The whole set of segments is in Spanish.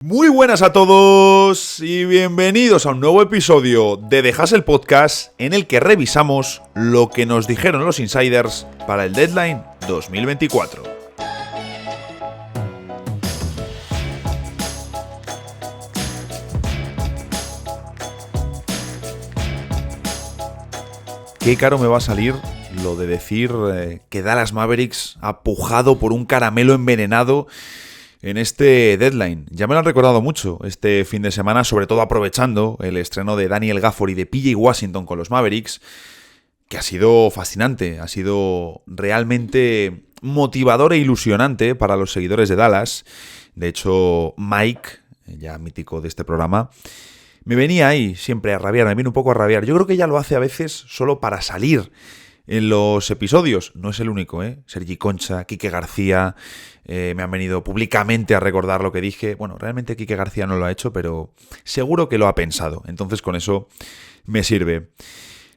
Muy buenas a todos y bienvenidos a un nuevo episodio de The Hustle Podcast en el que revisamos lo que nos dijeron los insiders para el Deadline 2024. Qué caro me va a salir lo de decir que Dallas Mavericks ha pujado por un caramelo envenenado en este deadline. Ya me lo han recordado mucho este fin de semana, sobre todo aprovechando el estreno de Daniel Gafford y de PJ Washington con los Mavericks, que ha sido fascinante, ha sido realmente motivador e ilusionante para los seguidores de Dallas. De hecho, Mike, ya mítico de este programa, me venía ahí siempre a rabiar, me viene un poco a rabiar. Yo creo que ya lo hace a veces solo para salir en los episodios. No es el único, Sergi Concha, Quique García, me han venido públicamente a recordar lo que dije. Bueno, realmente Quique García no lo ha hecho, pero seguro que lo ha pensado. Entonces con eso me sirve.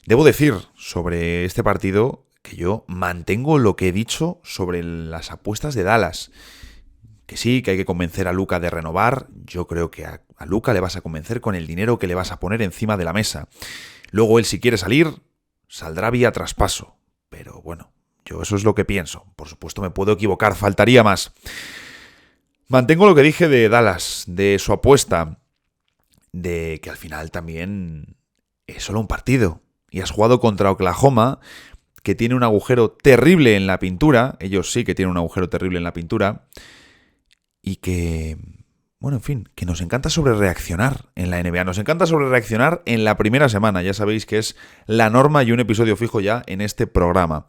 Debo decir sobre este partido que yo mantengo lo que he dicho sobre las apuestas de Dallas. Que sí, que hay que convencer a Luka de renovar. Yo creo que a Luka le vas a convencer con el dinero que le vas a poner encima de la mesa. Luego él, si quiere salir, saldrá vía traspaso. Pero bueno, yo eso es lo que pienso. Por supuesto me puedo equivocar, faltaría más. Mantengo lo que dije de Dallas, de su apuesta, de que al final también es solo un partido. Y has jugado contra Oklahoma, que tiene un agujero terrible en la pintura. Ellos sí que tienen un agujero terrible en la pintura. Y que, bueno, en fin, que nos encanta sobrereaccionar en la NBA. Nos encanta sobrereaccionar en la primera semana. Ya sabéis que es la norma y un episodio fijo ya en este programa.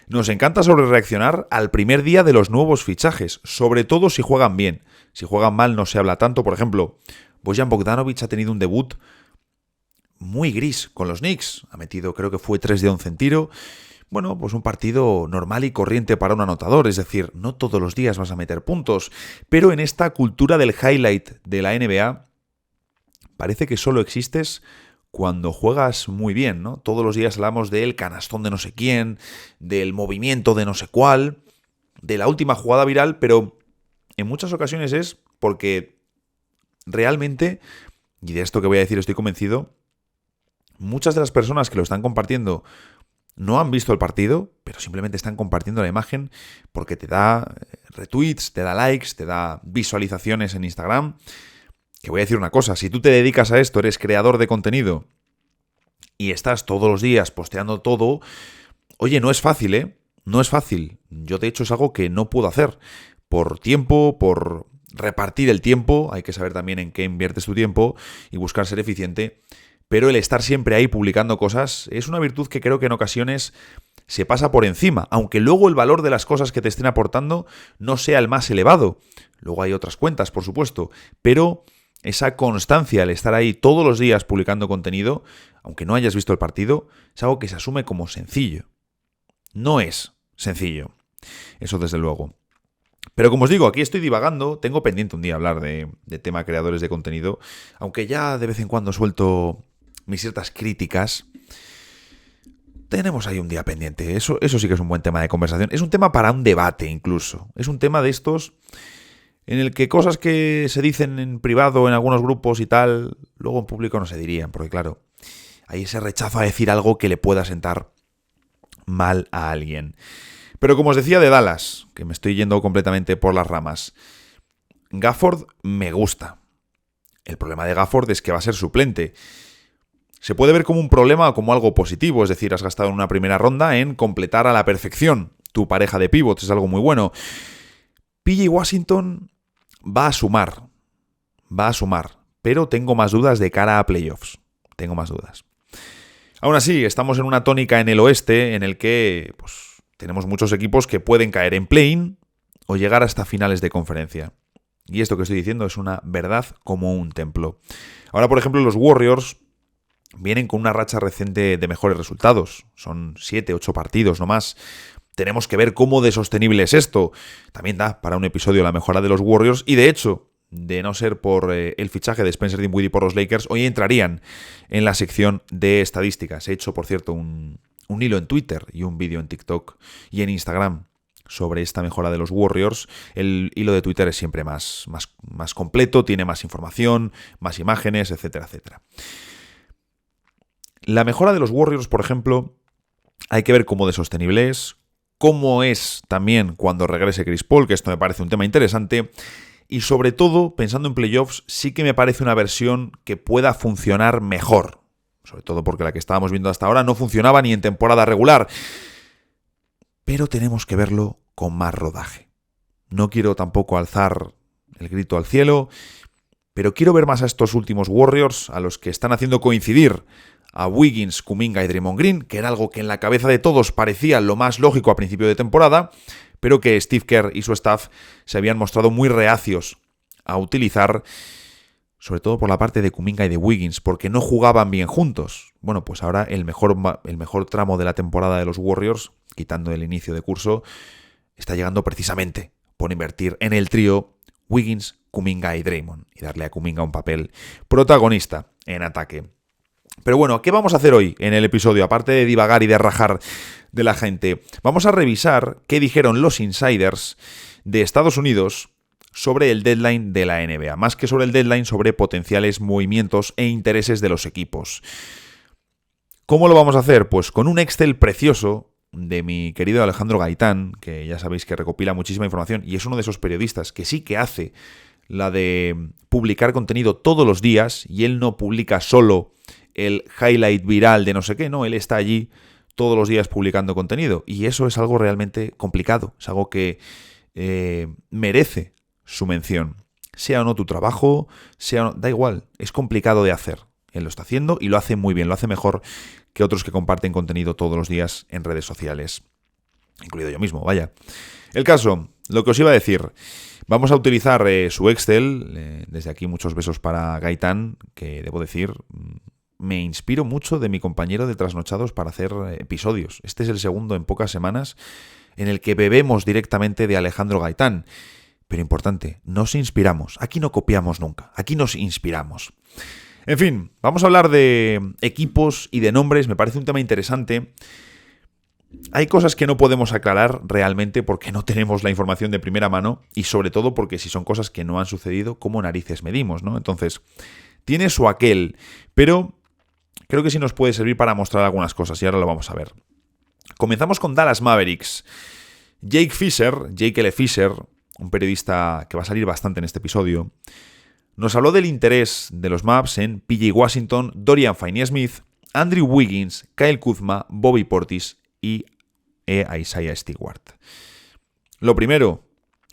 Nos encanta sobrereaccionar al primer día de los nuevos fichajes, sobre todo si juegan bien. Si juegan mal no se habla tanto. Por ejemplo, Bojan Bogdanovic ha tenido un debut muy gris con los Knicks. Ha metido, creo que fue 3 de 11 en tiro. Bueno, pues un partido normal y corriente para un anotador, es decir, no todos los días vas a meter puntos, pero en esta cultura del highlight de la NBA parece que solo existes cuando juegas muy bien, ¿no? Todos los días hablamos del canastón de no sé quién, del movimiento de no sé cuál, de la última jugada viral, pero en muchas ocasiones es porque realmente, y de esto que voy a decir estoy convencido, muchas de las personas que lo están compartiendo no han visto el partido, pero simplemente están compartiendo la imagen porque te da retweets, te da likes, te da visualizaciones en Instagram. Que voy a decir una cosa, si tú te dedicas a esto, eres creador de contenido y estás todos los días posteando todo, oye, no es fácil, No es fácil. Yo de hecho es algo que no puedo hacer por tiempo, por repartir el tiempo, hay que saber también en qué inviertes tu tiempo y buscar ser eficiente. Pero el estar siempre ahí publicando cosas es una virtud que creo que en ocasiones se pasa por encima, aunque luego el valor de las cosas que te estén aportando no sea el más elevado. Luego hay otras cuentas, por supuesto, pero esa constancia, el estar ahí todos los días publicando contenido, aunque no hayas visto el partido, es algo que se asume como sencillo. No es sencillo, eso desde luego. Pero como os digo, aquí estoy divagando, tengo pendiente un día hablar de tema creadores de contenido, aunque ya de vez en cuando suelto mis ciertas críticas. Tenemos ahí un día pendiente. Eso sí que es un buen tema de conversación. Es un tema para un debate incluso. Es un tema de estos en el que cosas que se dicen en privado en algunos grupos y tal, luego en público no se dirían. Porque claro, hay ese rechazo a decir algo que le pueda sentar mal a alguien. Pero como os decía de Dallas, que me estoy yendo completamente por las ramas, Gafford me gusta. El problema de Gafford es que va a ser suplente. Se puede ver como un problema o como algo positivo, es decir, has gastado en una primera ronda en completar a la perfección tu pareja de pivots, es algo muy bueno. PJ Washington va a sumar, pero tengo más dudas de cara a playoffs, tengo más dudas. Aún así, estamos en una tónica en el oeste en el que tenemos muchos equipos que pueden caer en play-in o llegar hasta finales de conferencia. Y esto que estoy diciendo es una verdad como un templo. Ahora, por ejemplo, los Warriors vienen con una racha reciente de mejores resultados. Son 7, 8 partidos no más. Tenemos que ver cómo de sostenible es esto. También da para un episodio la mejora de los Warriors. Y de hecho, de no ser por el fichaje de Spencer Dinwiddie por los Lakers, hoy entrarían en la sección de estadísticas. He hecho, por cierto, un hilo en Twitter y un vídeo en TikTok y en Instagram sobre esta mejora de los Warriors. El hilo de Twitter es siempre más completo, tiene más información, más imágenes, etcétera, etcétera. La mejora de los Warriors, por ejemplo, hay que ver cómo de sostenible es, cómo es también cuando regrese Chris Paul, que esto me parece un tema interesante, y sobre todo, pensando en playoffs, sí que me parece una versión que pueda funcionar mejor, sobre todo porque la que estábamos viendo hasta ahora no funcionaba ni en temporada regular, pero tenemos que verlo con más rodaje. No quiero tampoco alzar el grito al cielo, pero quiero ver más a estos últimos Warriors, a los que están haciendo coincidir a Wiggins, Kuminga y Draymond Green, que era algo que en la cabeza de todos parecía lo más lógico a principio de temporada, pero que Steve Kerr y su staff se habían mostrado muy reacios a utilizar, sobre todo por la parte de Kuminga y de Wiggins, porque no jugaban bien juntos. Bueno, pues ahora el mejor tramo de la temporada de los Warriors, quitando el inicio de curso, está llegando precisamente por invertir en el trío Wiggins, Kuminga y Draymond, y darle a Kuminga un papel protagonista en ataque. Pero bueno, ¿qué vamos a hacer hoy en el episodio? Aparte de divagar y de rajar de la gente, vamos a revisar qué dijeron los insiders de Estados Unidos sobre el deadline de la NBA. Más que sobre el deadline, sobre potenciales movimientos e intereses de los equipos. ¿Cómo lo vamos a hacer? Pues con un Excel precioso de mi querido Alejandro Gaitán, que ya sabéis que recopila muchísima información y es uno de esos periodistas que sí que hace la de publicar contenido todos los días, y él no publica solo el highlight viral de no sé qué, no, él está allí todos los días publicando contenido, y eso es algo realmente complicado, es algo que merece su mención. Sea o no tu trabajo, da igual, es complicado de hacer. Él lo está haciendo y lo hace muy bien, lo hace mejor que otros que comparten contenido todos los días en redes sociales, incluido yo mismo, vaya. El caso, lo que os iba a decir, vamos a utilizar su Excel, desde aquí muchos besos para Gaitán, que debo decir, me inspiro mucho de mi compañero de Trasnochados para hacer episodios. Este es el segundo en pocas semanas en el que bebemos directamente de Alejandro Gaitán. Pero importante, nos inspiramos. Aquí no copiamos nunca, aquí nos inspiramos. En fin, vamos a hablar de equipos y de nombres, me parece un tema interesante. Hay cosas que no podemos aclarar realmente porque no tenemos la información de primera mano, y sobre todo porque si son cosas que no han sucedido, ¿cómo narices medimos, no? Entonces, tiene su aquel, pero creo que sí nos puede servir para mostrar algunas cosas, y ahora lo vamos a ver. Comenzamos con Dallas Mavericks. Jake L. Fisher, un periodista que va a salir bastante en este episodio, nos habló del interés de los Mavs en PJ Washington, Dorian Finney-Smith, Andrew Wiggins, Kyle Kuzma, Bobby Portis y Isaiah Stewart. Lo primero,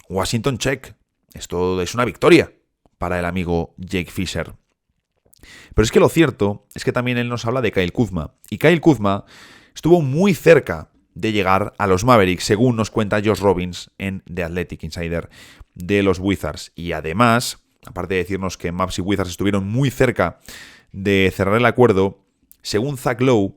Washington check. Esto es una victoria para el amigo Jake Fisher. Pero es que lo cierto es que también él nos habla de Kyle Kuzma. Y Kyle Kuzma estuvo muy cerca de llegar a los Mavericks, según nos cuenta Josh Robbins en The Athletic Insider de los Wizards. Y además, aparte de decirnos que Mavs y Wizards estuvieron muy cerca de cerrar el acuerdo, según Zach Lowe,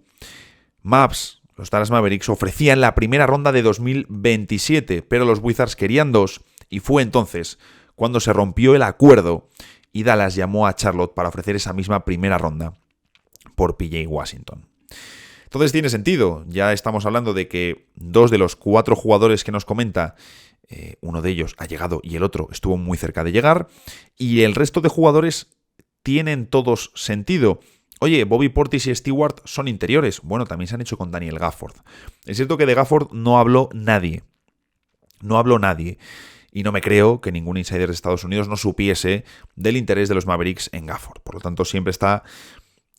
Mavs, los Dallas Mavericks, ofrecían la primera ronda de 2027, pero los Wizards querían 2, y fue entonces cuando se rompió el acuerdo y Dallas llamó a Charlotte para ofrecer esa misma primera ronda por PJ Washington. Entonces tiene sentido, ya estamos hablando de que 2 de los 4 jugadores que nos comenta, uno de ellos ha llegado y el otro estuvo muy cerca de llegar, y el resto de jugadores tienen todos sentido. Oye, Bobby Portis y Stewart son interiores. Bueno, también se han hecho con Daniel Gafford. Es cierto que de Gafford no habló nadie. Y no me creo que ningún insider de Estados Unidos no supiese del interés de los Mavericks en Gafford. Por lo tanto, siempre está...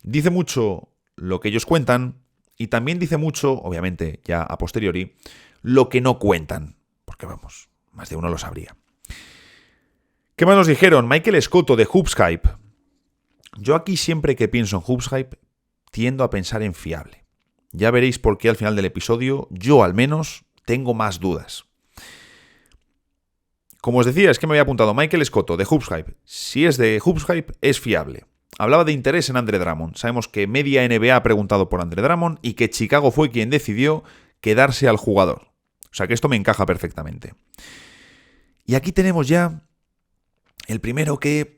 Dice mucho lo que ellos cuentan y también dice mucho, obviamente ya a posteriori, lo que no cuentan. Porque vamos, más de uno lo sabría. ¿Qué más nos dijeron? Michael Scotto de Hoops Hype. Yo aquí siempre que pienso en Hoops Hype tiendo a pensar en fiable. Ya veréis por qué al final del episodio yo al menos tengo más dudas. Como os decía, es que me había apuntado Michael Scotto de Hoops Hype. Si es de Hoops Hype, es fiable. Hablaba de interés en Andre Drummond. Sabemos que media NBA ha preguntado por Andre Drummond y que Chicago fue quien decidió quedarse al jugador. O sea que esto me encaja perfectamente. Y aquí tenemos ya el primero que...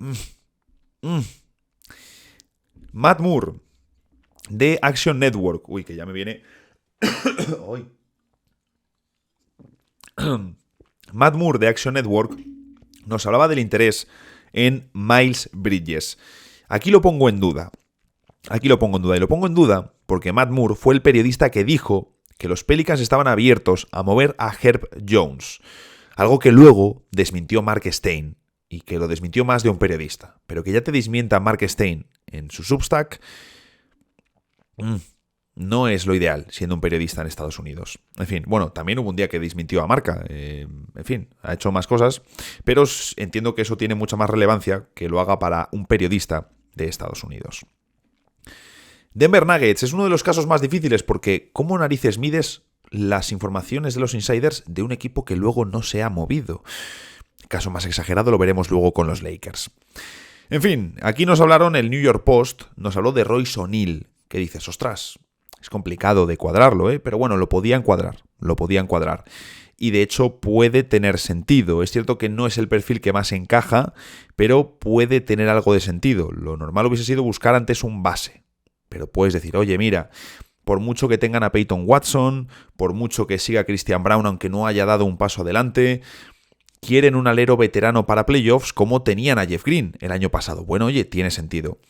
Matt Moore, de Action Network. Uy, que ya me viene... Matt Moore de Action Network nos hablaba del interés en Miles Bridges. Aquí lo pongo en duda. Y lo pongo en duda porque Matt Moore fue el periodista que dijo que los Pelicans estaban abiertos a mover a Herb Jones. Algo que luego desmintió Mark Stein. Y que lo desmintió más de un periodista. Pero que ya te desmienta Mark Stein en su Substack, no es lo ideal siendo un periodista en Estados Unidos. En fin, bueno, también hubo un día que desmintió a Marca. En fin, ha hecho más cosas. Pero entiendo que eso tiene mucha más relevancia que lo haga para un periodista de Estados Unidos. Denver Nuggets es uno de los casos más difíciles porque ¿cómo narices mides las informaciones de los insiders de un equipo que luego no se ha movido? Caso más exagerado lo veremos luego con los Lakers. En fin, aquí nos hablaron, el New York Post nos habló de Royce O'Neal, que dices, ostras, es complicado de cuadrarlo, pero bueno, lo podían cuadrar. Y de hecho puede tener sentido. Es cierto que no es el perfil que más encaja, pero puede tener algo de sentido. Lo normal hubiese sido buscar antes un base. Pero puedes decir, oye, mira, por mucho que tengan a Peyton Watson, por mucho que siga Christian Braun, aunque no haya dado un paso adelante, quieren un alero veterano para playoffs como tenían a Jeff Green el año pasado. Bueno, oye, tiene sentido.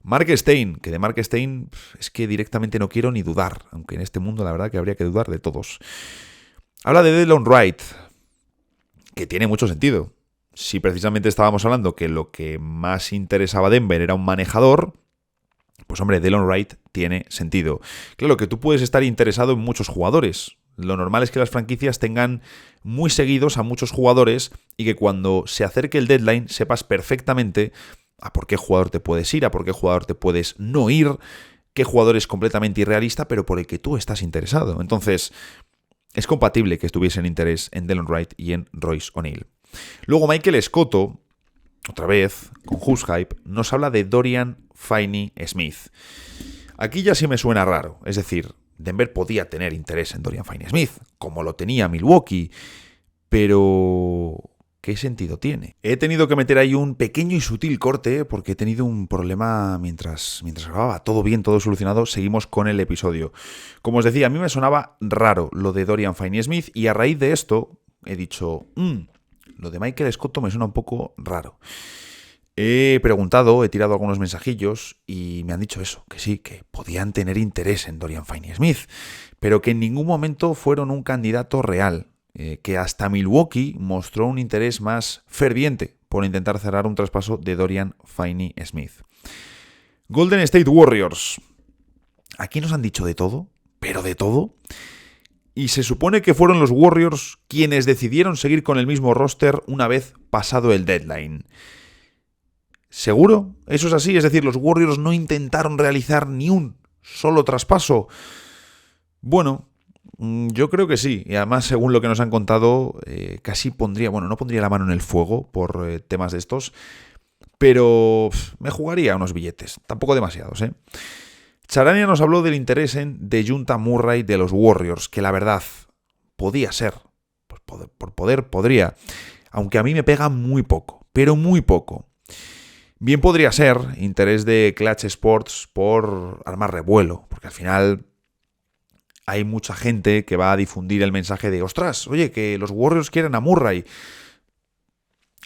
Mark Stein, que de Mark Stein es que directamente no quiero ni dudar, aunque en este mundo la verdad que habría que dudar de todos. Habla de Delon Wright, que tiene mucho sentido. Si precisamente estábamos hablando que lo que más interesaba a Denver era un manejador, pues hombre, Delon Wright tiene sentido. Claro que tú puedes estar interesado en muchos jugadores. Lo normal es que las franquicias tengan muy seguidos a muchos jugadores y que cuando se acerque el deadline sepas perfectamente a por qué jugador te puedes ir, a por qué jugador te puedes no ir, qué jugador es completamente irrealista, pero por el que tú estás interesado. Entonces, es compatible que estuviesen interés en Delon Wright y en Royce O'Neal. Luego Michael Scotto, otra vez, con Who's Hype, nos habla de Dorian Finney-Smith. Aquí ya sí me suena raro, es decir, Denver podía tener interés en Dorian Finney-Smith, como lo tenía Milwaukee, pero ¿qué sentido tiene? He tenido que meter ahí un pequeño y sutil corte porque he tenido un problema mientras grababa. Todo bien, todo solucionado, seguimos con el episodio. Como os decía, a mí me sonaba raro lo de Dorian Finney-Smith y a raíz de esto he dicho, lo de Michael Scotto me suena un poco raro. He preguntado, he tirado algunos mensajillos y me han dicho eso, que sí, que podían tener interés en Dorian Finney-Smith, pero que en ningún momento fueron un candidato real, que hasta Milwaukee mostró un interés más ferviente por intentar cerrar un traspaso de Dorian Finney-Smith. Golden State Warriors. Aquí nos han dicho de todo, pero de todo. Y se supone que fueron los Warriors quienes decidieron seguir con el mismo roster una vez pasado el deadline. ¿Seguro? ¿Eso es así? Es decir, los Warriors no intentaron realizar ni un solo traspaso. Bueno, yo creo que sí. Y además, según lo que nos han contado, casi pondría, bueno, no pondría la mano en el fuego por temas de estos, pero me jugaría unos billetes. Tampoco demasiados, ¿eh? Charania nos habló del interés en DeJounte Murray de los Warriors, que la verdad podía ser. Pues por poder, podría. Aunque a mí me pega muy poco, pero muy poco. Bien podría ser interés de Clutch Sports por armar revuelo, porque al final hay mucha gente que va a difundir el mensaje de ostras, oye, que los Warriors quieren a Murray.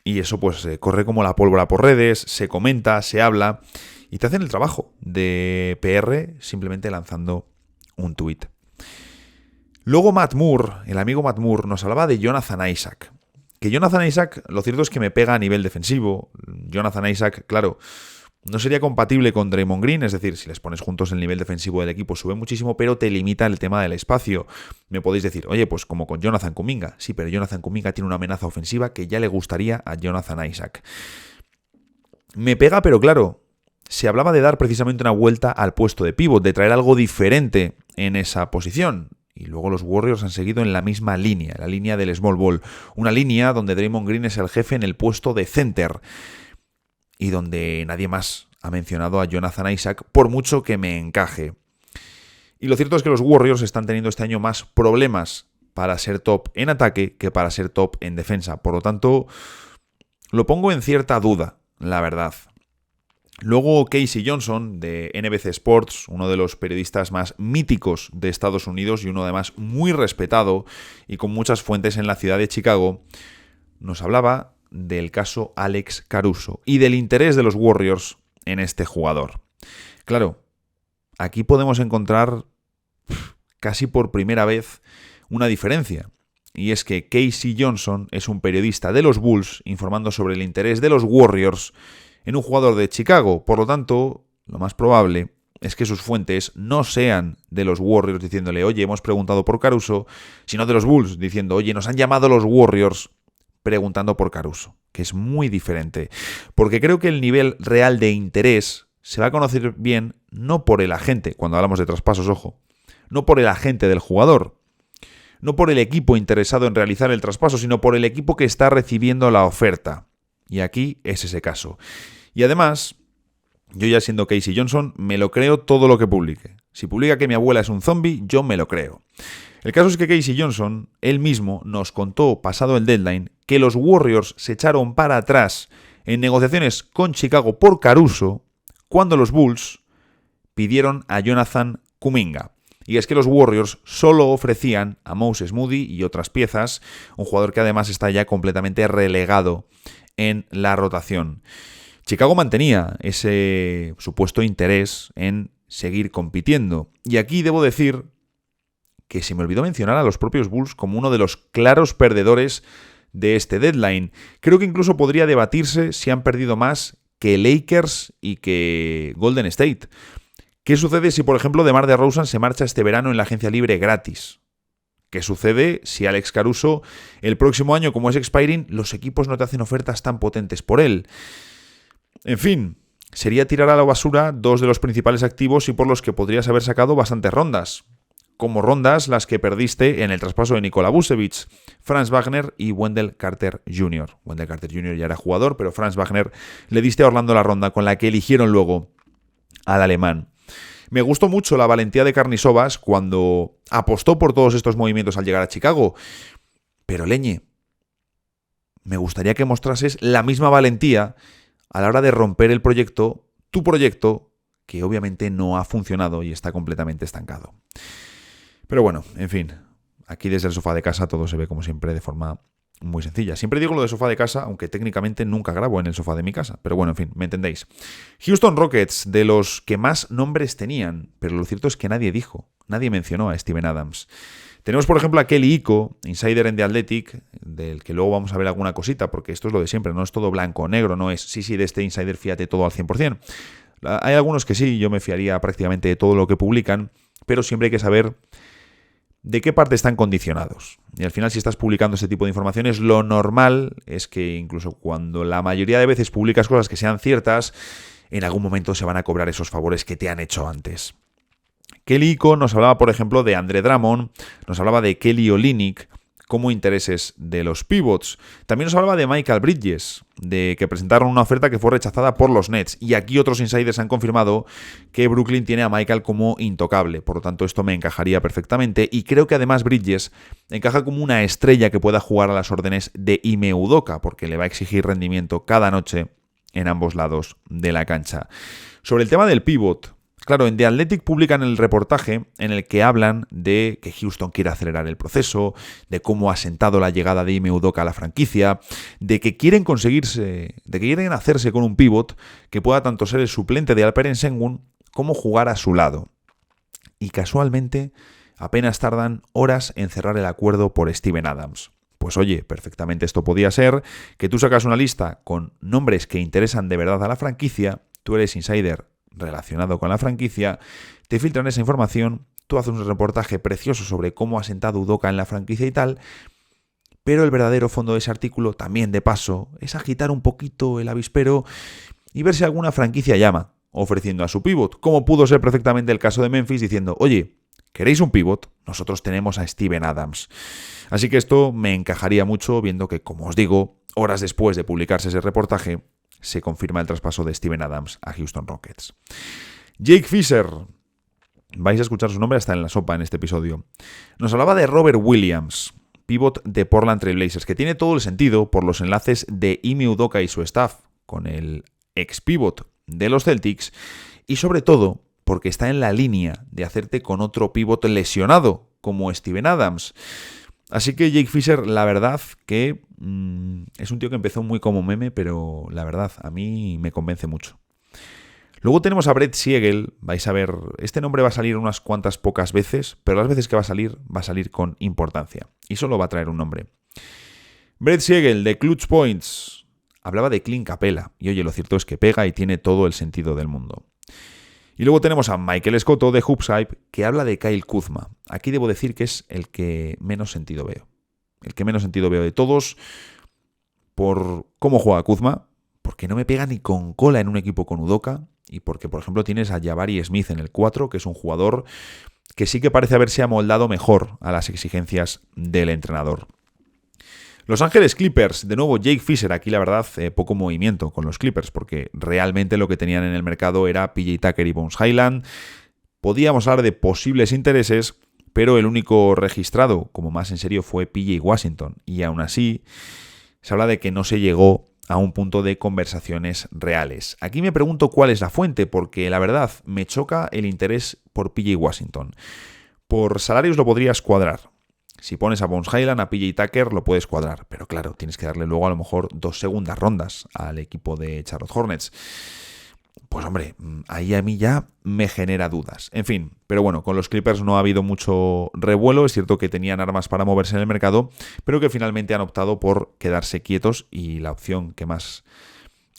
Y eso pues corre como la pólvora por redes, se comenta, se habla y te hacen el trabajo de PR simplemente lanzando un tuit. Luego Matt Moore, el amigo Matt Moore, nos hablaba de Jonathan Isaac. Que Jonathan Isaac, lo cierto es que me pega a nivel defensivo. Jonathan Isaac, claro, no sería compatible con Draymond Green, es decir, si les pones juntos el nivel defensivo del equipo sube muchísimo, pero te limita el tema del espacio. Me podéis decir, oye, pues como con Jonathan Kuminga. Sí, pero Jonathan Kuminga tiene una amenaza ofensiva que ya le gustaría a Jonathan Isaac. Me pega, pero claro, se hablaba de dar precisamente una vuelta al puesto de pívot, de traer algo diferente en esa posición. Y luego los Warriors han seguido en la misma línea, la línea del small ball. Una línea donde Draymond Green es el jefe en el puesto de center. Y donde nadie más ha mencionado a Jonathan Isaac, por mucho que me encaje. Y lo cierto es que los Warriors están teniendo este año más problemas para ser top en ataque que para ser top en defensa. Por lo tanto, lo pongo en cierta duda, la verdad. Luego Casey Johnson, de NBC Sports, uno de los periodistas más míticos de Estados Unidos y uno además muy respetado y con muchas fuentes en la ciudad de Chicago, nos hablaba del caso Alex Caruso y del interés de los Warriors en este jugador. Claro, aquí podemos encontrar casi por primera vez una diferencia. Y es que Casey Johnson es un periodista de los Bulls informando sobre el interés de los Warriors en un jugador de Chicago. Por lo tanto, lo más probable es que sus fuentes no sean de los Warriors diciéndole, oye, hemos preguntado por Caruso, sino de los Bulls diciendo, oye, nos han llamado los Warriors preguntando por Caruso, que es muy diferente. Porque creo que el nivel real de interés se va a conocer bien no por el agente, cuando hablamos de traspasos, ojo, no por el agente del jugador, no por el equipo interesado en realizar el traspaso, sino por el equipo que está recibiendo la oferta. Y aquí es ese caso. Y además, yo ya siendo Casey Johnson, me lo creo todo lo que publique. Si publica que mi abuela es un zombie, yo me lo creo. El caso es que Casey Johnson, él mismo, nos contó, pasado el deadline, que los Warriors se echaron para atrás en negociaciones con Chicago por Caruso cuando los Bulls pidieron a Jonathan Kuminga. Y es que los Warriors solo ofrecían a Moses Moody y otras piezas, un jugador que además está ya completamente relegado en la rotación. Chicago mantenía ese supuesto interés en seguir compitiendo. Y aquí debo decir que se me olvidó mencionar a los propios Bulls como uno de los claros perdedores de este deadline. Creo que incluso podría debatirse si han perdido más que Lakers y que Golden State. ¿Qué sucede si, por ejemplo, DeMar DeRozan se marcha este verano en la agencia libre gratis? ¿Qué sucede si Alex Caruso el próximo año, como es expiring, los equipos no te hacen ofertas tan potentes por él? En fin, sería tirar a la basura dos de los principales activos y por los que podrías haber sacado bastantes rondas. Como rondas las que perdiste en el traspaso de Nikola Vucevic, Franz Wagner y Wendell Carter Jr. Wendell Carter Jr. ya era jugador, pero Franz Wagner le diste a Orlando la ronda con la que eligieron luego al alemán. Me gustó mucho la valentía de Karnisovas cuando apostó por todos estos movimientos al llegar a Chicago. Pero Leñe, me gustaría que mostrases la misma valentía a la hora de romper el proyecto, tu proyecto, que obviamente no ha funcionado y está completamente estancado. Pero bueno, en fin, aquí desde el sofá de casa todo se ve como siempre de forma muy sencilla. Siempre digo lo de sofá de casa, aunque técnicamente nunca grabo en el sofá de mi casa. Pero bueno, en fin, me entendéis. Houston Rockets, de los que más nombres tenían, pero lo cierto es que nadie mencionó a Steven Adams. Tenemos, por ejemplo, a Kelly Iko, insider en The Athletic, del que luego vamos a ver alguna cosita, porque esto es lo de siempre, no es todo blanco o negro, no es, sí, de este insider fíate todo al 100%. Hay algunos que sí, yo me fiaría prácticamente de todo lo que publican, pero siempre hay que saber de qué parte están condicionados. Y al final, si estás publicando este tipo de informaciones, lo normal es que incluso cuando la mayoría de veces publicas cosas que sean ciertas, en algún momento se van a cobrar esos favores que te han hecho antes. Kelly Iko nos hablaba, por ejemplo, de Andre Drummond, nos hablaba de Kelly Olynyk como intereses de los pivots. También nos hablaba de Michael Bridges, de que presentaron una oferta que fue rechazada por los Nets. Y aquí otros insiders han confirmado que Brooklyn tiene a Michael como intocable. Por lo tanto, esto me encajaría perfectamente. Y creo que además Bridges encaja como una estrella que pueda jugar a las órdenes de Ime Udoka, porque le va a exigir rendimiento cada noche en ambos lados de la cancha. Sobre el tema del pivot, claro, en The Athletic publican el reportaje en el que hablan de que Houston quiere acelerar el proceso, de cómo ha sentado la llegada de Ime Udoka a la franquicia, de que quieren hacerse con un pivot que pueda tanto ser el suplente de Alperen Sengun como jugar a su lado. Y casualmente apenas tardan horas en cerrar el acuerdo por Steven Adams. Pues oye, perfectamente esto podía ser que tú sacas una lista con nombres que interesan de verdad a la franquicia, tú eres insider relacionado con la franquicia, te filtran esa información, tú haces un reportaje precioso sobre cómo ha sentado Udoka en la franquicia y tal, pero el verdadero fondo de ese artículo, también de paso, es agitar un poquito el avispero y ver si alguna franquicia llama, ofreciendo a su pivot, como pudo ser perfectamente el caso de Memphis, diciendo, oye, ¿queréis un pivot? Nosotros tenemos a Steven Adams. Así que esto me encajaría mucho, viendo que, como os digo, horas después de publicarse ese reportaje, se confirma el traspaso de Steven Adams a Houston Rockets. Jake Fisher, vais a escuchar su nombre hasta en la sopa en este episodio, nos hablaba de Robert Williams, pivot de Portland Trail Blazers, que tiene todo el sentido por los enlaces de Ime Udoka y su staff con el ex pivot de los Celtics y sobre todo porque está en la línea de hacerte con otro pívot lesionado como Steven Adams. Así que Jake Fisher, la verdad que es un tío que empezó muy como meme, pero la verdad a mí me convence mucho. Luego tenemos a Brett Siegel. Vais a ver, este nombre va a salir unas cuantas pocas veces, pero las veces que va a salir con importancia. Y solo va a traer un nombre. Brett Siegel, de Clutch Points, hablaba de Clint Capela. Y oye, lo cierto es que pega y tiene todo el sentido del mundo. Y luego tenemos a Michael Scotto, de Hoopshype, que habla de Kyle Kuzma. Aquí debo decir que es el que menos sentido veo. El que menos sentido veo de todos por cómo juega Kuzma, porque no me pega ni con cola en un equipo con Udoka, y porque, por ejemplo, tienes a Jabari Smith en el 4, que es un jugador que sí que parece haberse amoldado mejor a las exigencias del entrenador. Los Ángeles Clippers, de nuevo Jake Fisher, aquí la verdad poco movimiento con los Clippers, porque realmente lo que tenían en el mercado era PJ Tucker y Bones Highland. Podíamos hablar de posibles intereses, pero el único registrado como más en serio fue PJ Washington, y aún así se habla de que no se llegó a un punto de conversaciones reales. Aquí me pregunto cuál es la fuente, porque la verdad me choca el interés por PJ Washington. Por salarios lo podrías cuadrar. Si pones a Bones Highland, a PJ Tucker, lo puedes cuadrar. Pero claro, tienes que darle luego a lo mejor 2 segundas rondas al equipo de Charlotte Hornets. Pues hombre, ahí a mí ya me genera dudas. En fin, pero bueno, con los Clippers no ha habido mucho revuelo. Es cierto que tenían armas para moverse en el mercado, pero que finalmente han optado por quedarse quietos y la opción que más...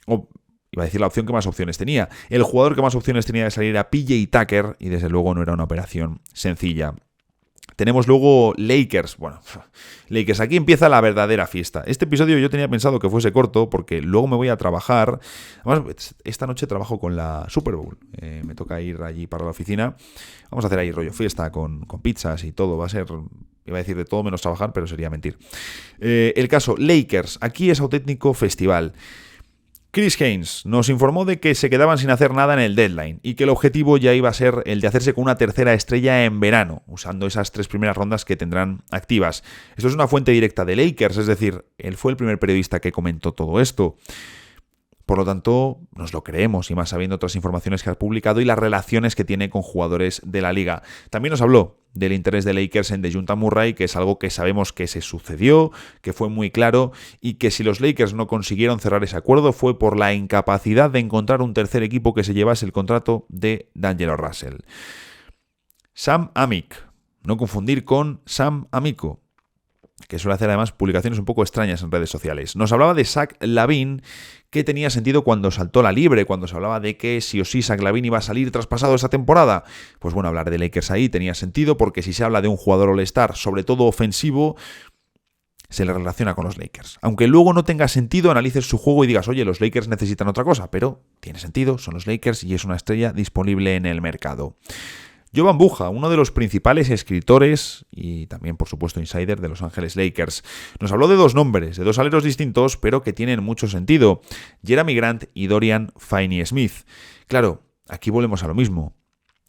Iba a decir la opción que más opciones tenía. El jugador que más opciones tenía de salir era PJ Tucker y desde luego no era una operación sencilla. Tenemos luego Lakers. Bueno, Lakers, aquí empieza la verdadera fiesta. Este episodio yo tenía pensado que fuese corto porque luego me voy a trabajar. Además, esta noche trabajo con la Super Bowl. Me toca ir allí para la oficina. Vamos a hacer ahí rollo fiesta con pizzas y todo. Va a ser, iba a decir de todo menos trabajar, pero sería mentir. El caso, Lakers. Aquí es auténtico festival. Chris Haynes nos informó de que se quedaban sin hacer nada en el deadline y que el objetivo ya iba a ser el de hacerse con una tercera estrella en verano, usando esas 3 primeras rondas que tendrán activas. Esto es una fuente directa de Lakers, es decir, él fue el primer periodista que comentó todo esto. Por lo tanto, nos lo creemos, y más sabiendo otras informaciones que ha publicado y las relaciones que tiene con jugadores de la liga. También nos habló del interés de Lakers en DeJounte Murray, que es algo que sabemos que se sucedió, que fue muy claro, y que si los Lakers no consiguieron cerrar ese acuerdo fue por la incapacidad de encontrar un tercer equipo que se llevase el contrato de D'Angelo Russell. Sam Amick, no confundir con Sam Amico, que suele hacer además publicaciones un poco extrañas en redes sociales. Nos hablaba de Zach LaVine, que tenía sentido cuando saltó la libre, cuando se hablaba de que sí o sí Zach LaVine iba a salir traspasado esa temporada. Pues bueno, hablar de Lakers ahí tenía sentido, porque si se habla de un jugador All-Star, sobre todo ofensivo, se le relaciona con los Lakers. Aunque luego no tenga sentido, analices su juego y digas, oye, los Lakers necesitan otra cosa, pero tiene sentido, son los Lakers y es una estrella disponible en el mercado. Jovan Buja, uno de los principales escritores y también, por supuesto, insider de Los Ángeles Lakers, nos habló de 2 nombres, de 2 aleros distintos, pero que tienen mucho sentido: Jeremy Grant y Dorian Finney-Smith. Claro, aquí volvemos a lo mismo.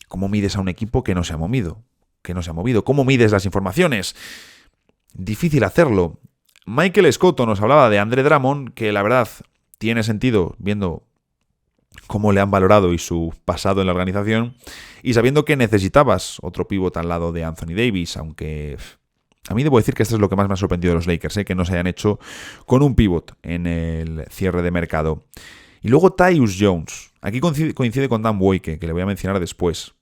¿Cómo mides a un equipo que no se ha movido? ¿Cómo mides las informaciones? Difícil hacerlo. Michael Scotto nos hablaba de Andre Drummond, que la verdad tiene sentido viendo cómo le han valorado y su pasado en la organización, y sabiendo que necesitabas otro pívot al lado de Anthony Davis, aunque a mí debo decir que esto es lo que más me ha sorprendido de los Lakers, que no se hayan hecho con un pívot en el cierre de mercado. Y luego Tyus Jones. Aquí coincide con Dan Boyke, que le voy a mencionar después.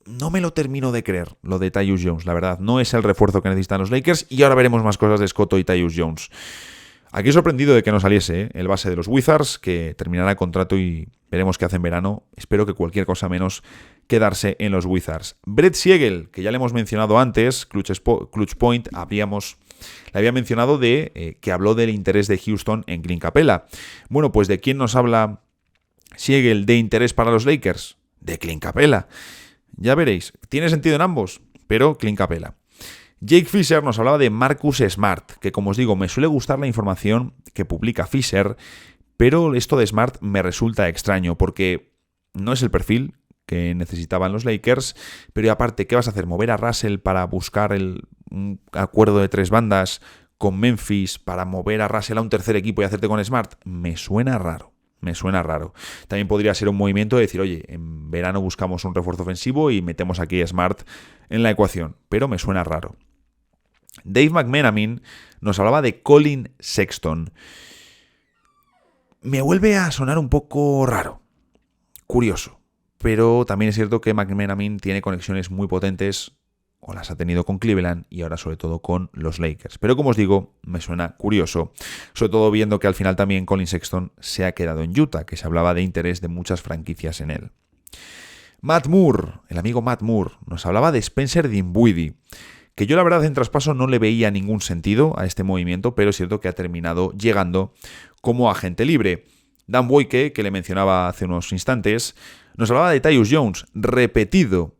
No me lo termino de creer, lo de Tyus Jones, la verdad. No es el refuerzo que necesitan los Lakers, y ahora veremos más cosas de Scotto y Tyus Jones. Aquí sorprendido de que no saliese el base de los Wizards, que terminará el contrato y veremos qué hace en verano. Espero que cualquier cosa menos quedarse en los Wizards. Brett Siegel, que ya le hemos mencionado antes, Clutch Point, le había mencionado que habló del interés de Houston en Clint Capela. Bueno, pues ¿de quién nos habla Siegel de interés para los Lakers? De Clint Capela. Ya veréis, tiene sentido en ambos, pero Clint Capela. Jake Fisher nos hablaba de Marcus Smart, que como os digo, me suele gustar la información que publica Fisher, pero esto de Smart me resulta extraño, porque no es el perfil que necesitaban los Lakers, pero aparte, ¿qué vas a hacer? ¿Mover a Russell para buscar un acuerdo de 3 bandas con Memphis para mover a Russell a un tercer equipo y hacerte con Smart? Me suena raro. me suena raro. También podría ser un movimiento de decir, oye, en verano buscamos un refuerzo ofensivo y metemos aquí a Smart en la ecuación, pero me suena raro. Dave McMenamin nos hablaba de Colin Sexton. Me vuelve a sonar un poco raro, curioso, pero también es cierto que McMenamin tiene conexiones muy potentes, o las ha tenido con Cleveland y ahora sobre todo con los Lakers. Pero como os digo, me suena curioso, sobre todo viendo que al final también Colin Sexton se ha quedado en Utah, que se hablaba de interés de muchas franquicias en él. Matt Moore, el amigo Matt Moore, nos hablaba de Spencer Dinwiddie, que yo la verdad en traspaso no le veía ningún sentido a este movimiento, pero es cierto que ha terminado llegando como agente libre. Dan Boyke, que le mencionaba hace unos instantes, nos hablaba de Tyus Jones, repetido.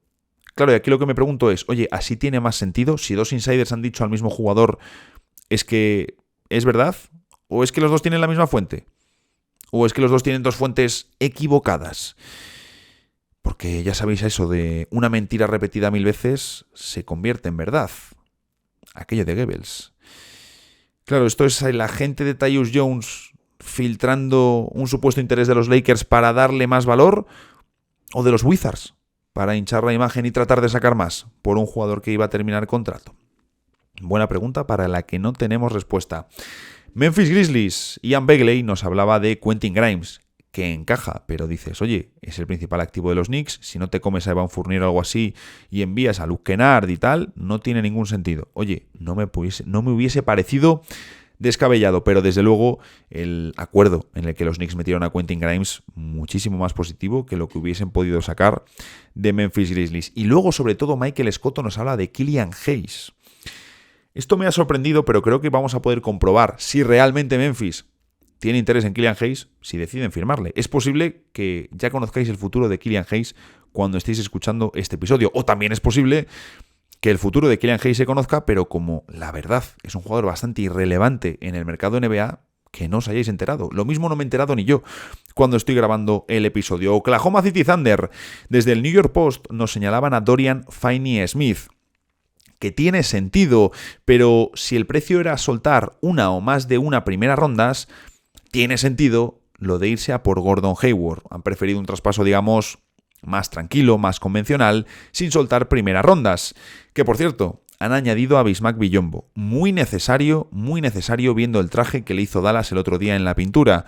Claro, y aquí lo que me pregunto es, oye, ¿así tiene más sentido? Si dos insiders han dicho al mismo jugador, ¿es que es verdad? ¿O es que los dos tienen la misma fuente? ¿O es que los dos tienen dos fuentes equivocadas? Porque ya sabéis eso de una mentira repetida 1000 veces se convierte en verdad. Aquello de Goebbels. Claro, esto es el agente de Tyus Jones filtrando un supuesto interés de los Lakers para darle más valor, o de los Wizards para hinchar la imagen y tratar de sacar más por un jugador que iba a terminar contrato. Buena pregunta para la que no tenemos respuesta. Memphis Grizzlies, Ian Begley nos hablaba de Quentin Grimes, que encaja, pero dices, oye, es el principal activo de los Knicks, si no te comes a Evan Fournier o algo así y envías a Luke Kennard y tal, no tiene ningún sentido. Oye, no me hubiese parecido descabellado, pero desde luego el acuerdo en el que los Knicks metieron a Quentin Grimes muchísimo más positivo que lo que hubiesen podido sacar de Memphis Grizzlies. Y luego, sobre todo, Michael Scotto nos habla de Killian Hayes. Esto me ha sorprendido, pero creo que vamos a poder comprobar si realmente Memphis tiene interés en Killian Hayes si deciden firmarle. Es posible que ya conozcáis el futuro de Killian Hayes cuando estéis escuchando este episodio, o también es posible que el futuro de Killian Hayes se conozca, pero como la verdad es un jugador bastante irrelevante en el mercado NBA, que no os hayáis enterado. Lo mismo no me he enterado ni yo cuando estoy grabando el episodio. Oklahoma City Thunder, desde el New York Post nos señalaban a Dorian Finney-Smith, que tiene sentido, pero si el precio era soltar una o más de una primera rondas, tiene sentido lo de irse a por Gordon Hayward. Han preferido un traspaso, digamos, más tranquilo, más convencional, sin soltar primeras rondas. Que, por cierto, han añadido a Bismack Biyombo. Muy necesario viendo el traje que le hizo Dallas el otro día en la pintura.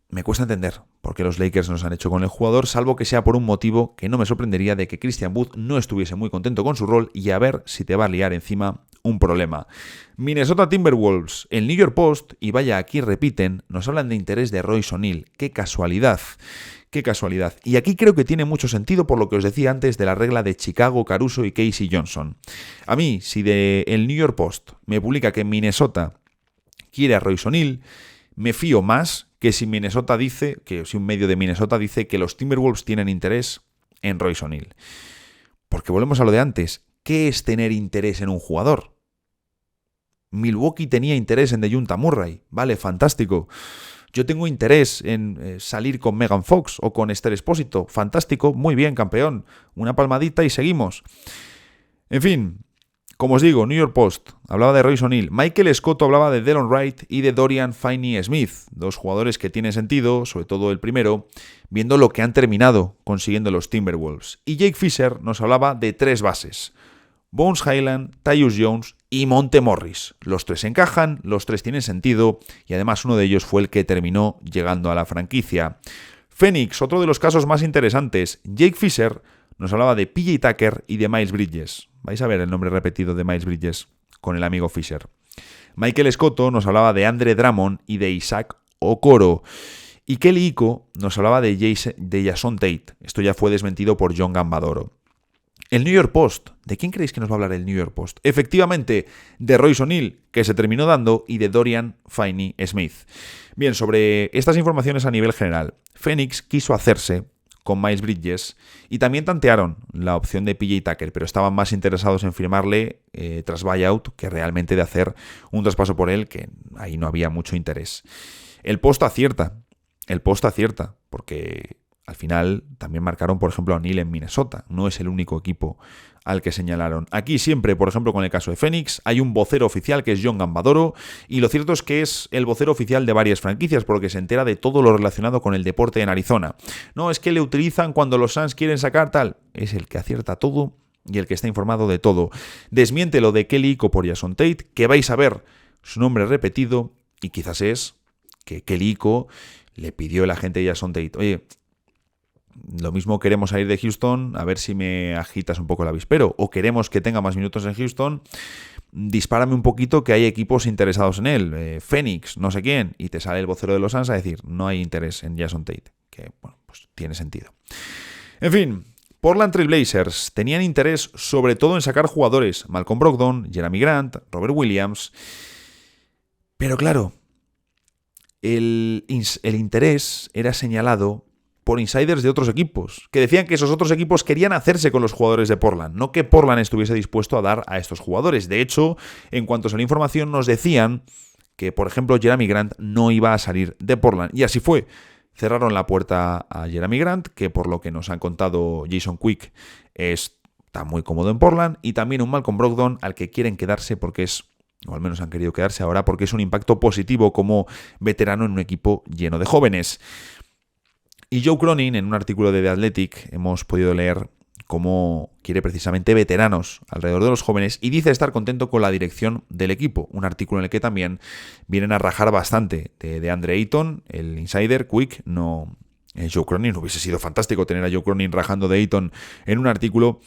Me cuesta entender por qué los Lakers nos han hecho con el jugador, salvo que sea por un motivo que no me sorprendería de que Christian Wood no estuviese muy contento con su rol y a ver si te va a liar encima un problema. Minnesota Timberwolves, el New York Post, y vaya, aquí repiten, nos hablan de interés de Royce O'Neal. ¡Qué casualidad! ¡Qué casualidad! Y aquí creo que tiene mucho sentido por lo que os decía antes de la regla de Chicago, Caruso y Casey Johnson. A mí, si de el New York Post me publica que Minnesota quiere a Royce O'Neal, me fío más que si Minnesota dice, que si un medio de Minnesota dice que los Timberwolves tienen interés en Royce O'Neal. Porque volvemos a lo de antes. ¿Qué es tener interés en un jugador? Milwaukee tenía interés en DeJounte Murray. Vale, fantástico. Yo tengo interés en salir con Megan Fox o con Esther Expósito. Fantástico, muy bien, campeón. Una palmadita y seguimos. En fin, como os digo, New York Post hablaba de Royce O'Neal. Michael Scotto hablaba de Delon Wright y de Dorian Finney-Smith. Dos jugadores que tienen sentido, sobre todo el primero, viendo lo que han terminado consiguiendo los Timberwolves. Y Jake Fisher nos hablaba de tres bases. Bones Highland, Tyus Jones y Monte Morris. Los tres encajan, los tres tienen sentido y además uno de ellos fue el que terminó llegando a la franquicia. Phoenix, otro de los casos más interesantes. Jake Fisher nos hablaba de PJ Tucker y de Miles Bridges. Vais a ver el nombre repetido de Miles Bridges con el amigo Fisher. Michael Scotto nos hablaba de Andre Drummond y de Isaac Okoro. Y Kelly Iko nos hablaba de Jason Tate. Esto ya fue desmentido por John Gambadoro. El New York Post. ¿De quién creéis que nos va a hablar el New York Post? Efectivamente, de Royce O'Neal, que se terminó dando, y de Dorian Finney-Smith. Bien, sobre estas informaciones a nivel general, Phoenix quiso hacerse con Miles Bridges y también tantearon la opción de PJ Tucker, pero estaban más interesados en firmarle tras buyout que realmente de hacer un traspaso por él, que ahí no había mucho interés. El Post acierta, porque al final también marcaron, por ejemplo, a O'Neal en Minnesota. No es el único equipo al que señalaron. Aquí siempre, por ejemplo, con el caso de Phoenix, hay un vocero oficial que es John Gambadoro, y lo cierto es que es el vocero oficial de varias franquicias porque se entera de todo lo relacionado con el deporte en Arizona. No, es que le utilizan cuando los Suns quieren sacar tal. Es el que acierta todo y el que está informado de todo. Desmiente lo de Kelly Iko por Jason Tate, que vais a ver su nombre repetido, y quizás es que Kelly Iko le pidió el agente de Jason Tate: oye, lo mismo queremos salir de Houston, a ver si me agitas un poco el avispero, o queremos que tenga más minutos en Houston, dispárame un poquito que hay equipos interesados en él, Phoenix, no sé quién, y te sale el vocero de los Suns a decir: no hay interés en Jason Tate, que bueno, pues tiene sentido. En fin, Portland Trail Blazers tenían interés sobre todo en sacar jugadores: Malcolm Brogdon, Jeremy Grant, Robert Williams, pero claro, el interés era señalado por insiders de otros equipos, que decían que esos otros equipos querían hacerse con los jugadores de Portland, no que Portland estuviese dispuesto a dar a estos jugadores. De hecho, en cuanto a la información, nos decían que, por ejemplo, Jeremy Grant no iba a salir de Portland, y así fue. Cerraron la puerta a Jeremy Grant, que por lo que nos han contado Jason Quick está muy cómodo en Portland, y también un Malcolm Brogdon al que quieren quedarse porque o al menos han querido quedarse ahora, porque es un impacto positivo como veterano en un equipo lleno de jóvenes. Y Joe Cronin, en un artículo de The Athletic, hemos podido leer cómo quiere precisamente veteranos alrededor de los jóvenes y dice estar contento con la dirección del equipo. Un artículo en el que también vienen a rajar bastante de Andre Ayton, el insider Quick, no Joe Cronin. Hubiese sido fantástico tener a Joe Cronin rajando de Ayton en un artículo.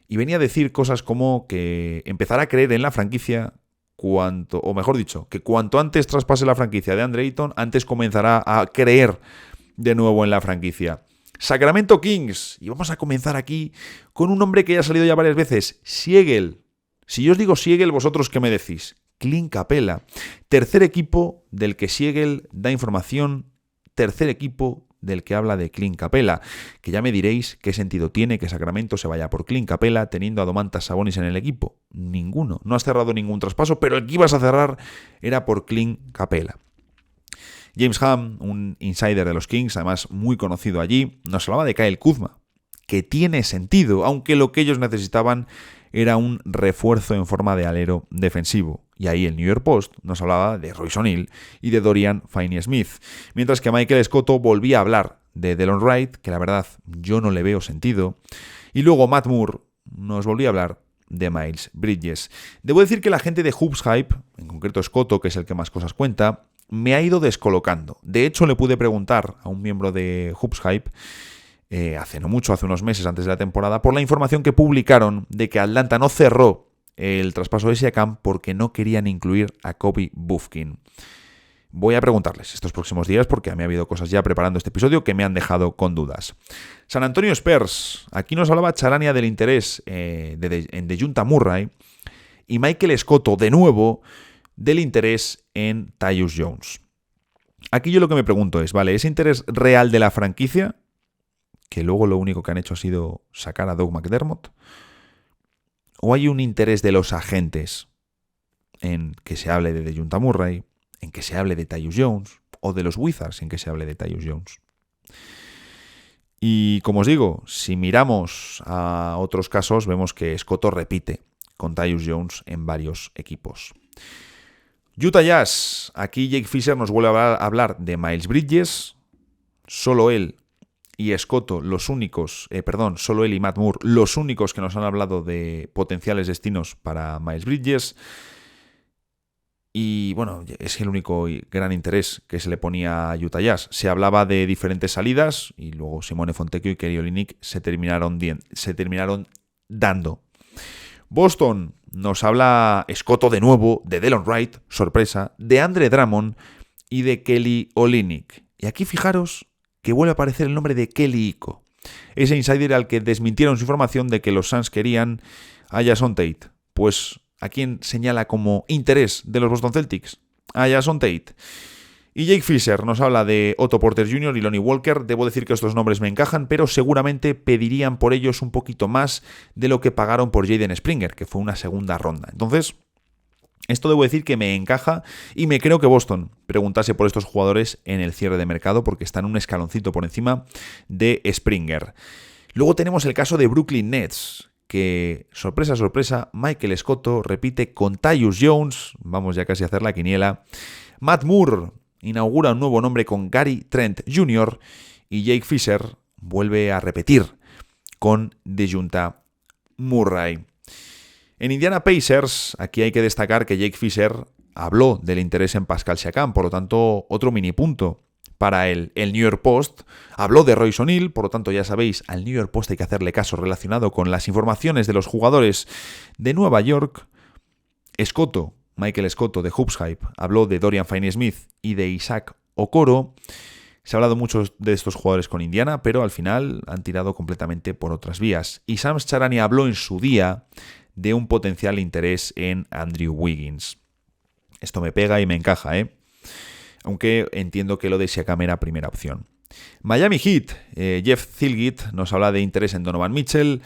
Y venía a decir cosas como que empezar a creer en la franquicia que cuanto antes traspase la franquicia de Andre Ayton, antes comenzará a creer de nuevo en la franquicia. Sacramento Kings. Y vamos a comenzar aquí con un nombre que ya ha salido ya varias veces: Siegel. Si yo os digo Siegel, ¿vosotros qué me decís? Clint Capela. Tercer equipo del que Siegel da información. Tercer equipo del que habla de Clint Capela. Que ya me diréis qué sentido tiene que Sacramento se vaya por Clint Capela teniendo a Domantas Sabonis en el equipo. Ninguno. No has cerrado ningún traspaso, pero el que ibas a cerrar era por Clint Capela. James Ham, un insider de los Kings, además muy conocido allí, nos hablaba de Kyle Kuzma, que tiene sentido, aunque lo que ellos necesitaban era un refuerzo en forma de alero defensivo. Y ahí el New York Post nos hablaba de Royce O'Neal y de Dorian Finney-Smith, mientras que Michael Scotto volvía a hablar de Delon Wright, que la verdad yo no le veo sentido, y luego Matt Moore nos volvía a hablar de Miles Bridges. Debo decir que la gente de Hoops Hype, en concreto Scotto, que es el que más cosas cuenta, me ha ido descolocando. De hecho, le pude preguntar a un miembro de Hoops Hype hace no mucho, hace unos meses antes de la temporada, por la información que publicaron de que Atlanta no cerró el traspaso de Siakam porque no querían incluir a Kobe Bufkin. Voy a preguntarles estos próximos días porque a mí ha habido cosas ya preparando este episodio que me han dejado con dudas. San Antonio Spurs. Aquí nos hablaba Charania del interés en DeJounte Murray, y Michael Scotto de nuevo del interés en Tyus Jones. Aquí yo lo que me pregunto es, ¿vale? ¿Ese interés real de la franquicia? Que luego lo único que han hecho ha sido sacar a Doug McDermott. ¿O hay un interés de los agentes en que se hable de DeJounte Murray, en que se hable de Tyus Jones, o de los Wizards en que se hable de Tyus Jones? Y como os digo, si miramos a otros casos, vemos que Scotto repite con Tyus Jones en varios equipos. Utah Jazz. Aquí Jake Fisher nos vuelve a hablar de Miles Bridges. Solo él y Scotto solo él y Matt Moore los únicos que nos han hablado de potenciales destinos para Miles Bridges. Y bueno, es el único gran interés que se le ponía a Utah Jazz. Se hablaba de diferentes salidas y luego Simone Fontecchio y Kelly Olynyk se terminaron dando. Boston. Nos habla Scotto de nuevo de Delon Wright, sorpresa, de Andre Drummond y de Kelly Olynyk. Y aquí fijaros que vuelve a aparecer el nombre de Kelly Iko, ese insider al que desmintieron su información de que los Suns querían a Jason Tate. Pues ¿a quién señala como interés de los Boston Celtics? A Jason Tate. Y Jake Fisher nos habla de Otto Porter Jr. y Lonnie Walker. Debo decir que estos nombres me encajan, pero seguramente pedirían por ellos un poquito más de lo que pagaron por Jaden Springer, que fue una segunda ronda. Entonces, Esto debo decir que me encaja y me creo que Boston preguntase por estos jugadores en el cierre de mercado porque están un escaloncito por encima de Springer. Luego tenemos el caso de Brooklyn Nets, que, sorpresa, sorpresa, Michael Scotto repite con Tyus Jones, vamos ya casi a hacer la quiniela, Matt Moore inaugura un nuevo nombre con Gary Trent Jr. y Jake Fisher vuelve a repetir con DeJounte Murray. En Indiana Pacers, aquí hay que destacar que Jake Fisher habló del interés en Pascal Siakam, por lo tanto, otro mini punto para él. El New York Post habló de Royce O'Neal, por lo tanto, ya sabéis, al New York Post hay que hacerle caso relacionado con las informaciones de los jugadores de Nueva York. Michael Scotto de Hoops Hype habló de Dorian Finney-Smith y de Isaac Okoro. Se ha hablado mucho de estos jugadores con Indiana, pero al final han tirado completamente por otras vías. Y Shams Charania habló en su día de un potencial interés en Andrew Wiggins. Esto me pega y me encaja, aunque entiendo que lo de Siakam era primera opción. Miami Heat, Jeff Zilgit nos habla de interés en Donovan Mitchell.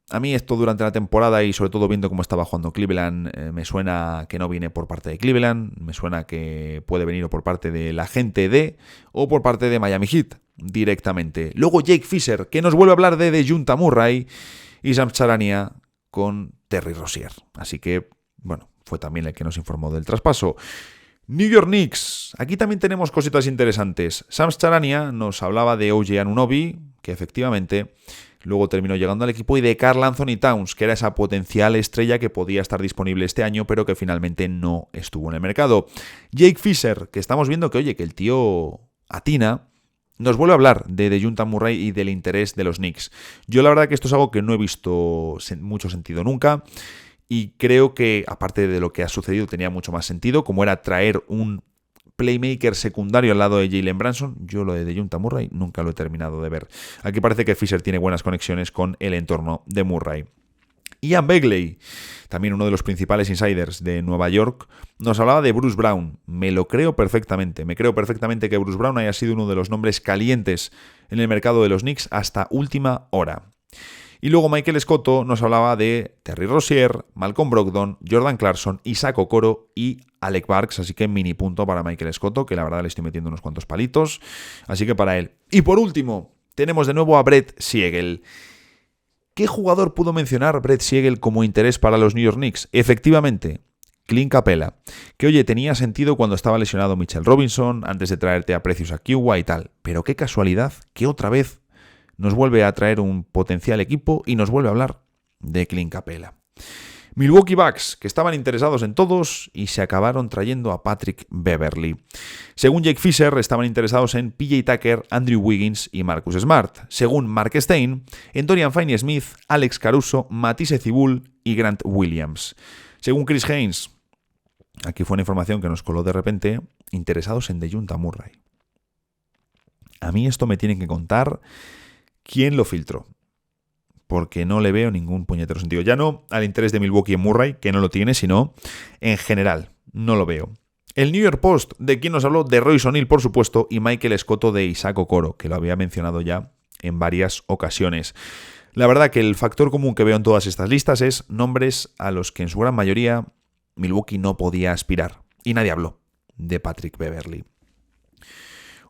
A mí esto durante la temporada y sobre todo viendo cómo estaba jugando Cleveland, me suena que no viene por parte de Cleveland, me suena que puede venir o por parte de la gente de o por parte de Miami Heat directamente. Luego Jake Fisher, que nos vuelve a hablar de DeJounte Murray, y Shams Charania con Terry Rozier. Así que, bueno, fue también el que nos informó del traspaso. New York Knicks. Aquí también tenemos cositas interesantes. Shams Charania nos hablaba de OJ Anunoby, que efectivamente luego terminó llegando al equipo, y de Karl Anthony Towns, que era esa potencial estrella que podía estar disponible este año, pero que finalmente no estuvo en el mercado. Jake Fisher, que estamos viendo que, oye, que el tío atina, nos vuelve a hablar de DeJounte Murray y del interés de los Knicks. Yo la verdad que esto es algo que no he visto mucho sentido nunca y creo que, aparte de lo que ha sucedido, tenía mucho más sentido, como era traer un playmaker secundario al lado de Jalen Brunson. Yo lo de DeJounte Murray nunca lo he terminado de ver. Aquí parece que Fisher tiene buenas conexiones con el entorno de Murray. Ian Begley, también uno de los principales insiders de Nueva York, nos hablaba de Bruce Brown. Me lo creo perfectamente. Me creo perfectamente que Bruce Brown haya sido uno de los nombres calientes en el mercado de los Knicks hasta última hora. Y luego Michael Scotto nos hablaba de Terry Rozier, Malcolm Brogdon, Jordan Clarkson, Isaac Okoro y Alec Burks. Así que mini punto para Michael Scotto, que la verdad le estoy metiendo unos cuantos palitos. Así que para él. Y por último, tenemos de nuevo a Brett Siegel. ¿Qué jugador pudo mencionar Brett Siegel como interés para los New York Knicks? Efectivamente, Clint Capela. Que oye, tenía sentido cuando estaba lesionado Mitchell Robinson, antes de traerte a Precious Achiuwa y tal. Pero qué casualidad que otra vez nos vuelve a traer un potencial equipo y nos vuelve a hablar de Clint Capela. Milwaukee Bucks, que estaban interesados en todos y se acabaron trayendo a Patrick Beverley. Según Jake Fisher, estaban interesados en PJ Tucker, Andrew Wiggins y Marcus Smart. Según Mark Stein, en Dorian Finney-Smith, Alex Caruso, Matisse Thybulle y Grant Williams. Según Chris Haynes, aquí fue una información que nos coló de repente, interesados en DeJounte Murray. A mí esto me tienen que contar quién lo filtró, porque no le veo ningún puñetero sentido. Ya no al interés de Milwaukee en Murray, que no lo tiene, sino en general, no lo veo. El New York Post, ¿de quién nos habló? De Royce O'Neal, por supuesto, y Michael Scotto de Isaac Okoro, que lo había mencionado ya en varias ocasiones. La verdad que el factor común que veo en todas estas listas es nombres a los que en su gran mayoría Milwaukee no podía aspirar. Y nadie habló de Patrick Beverley.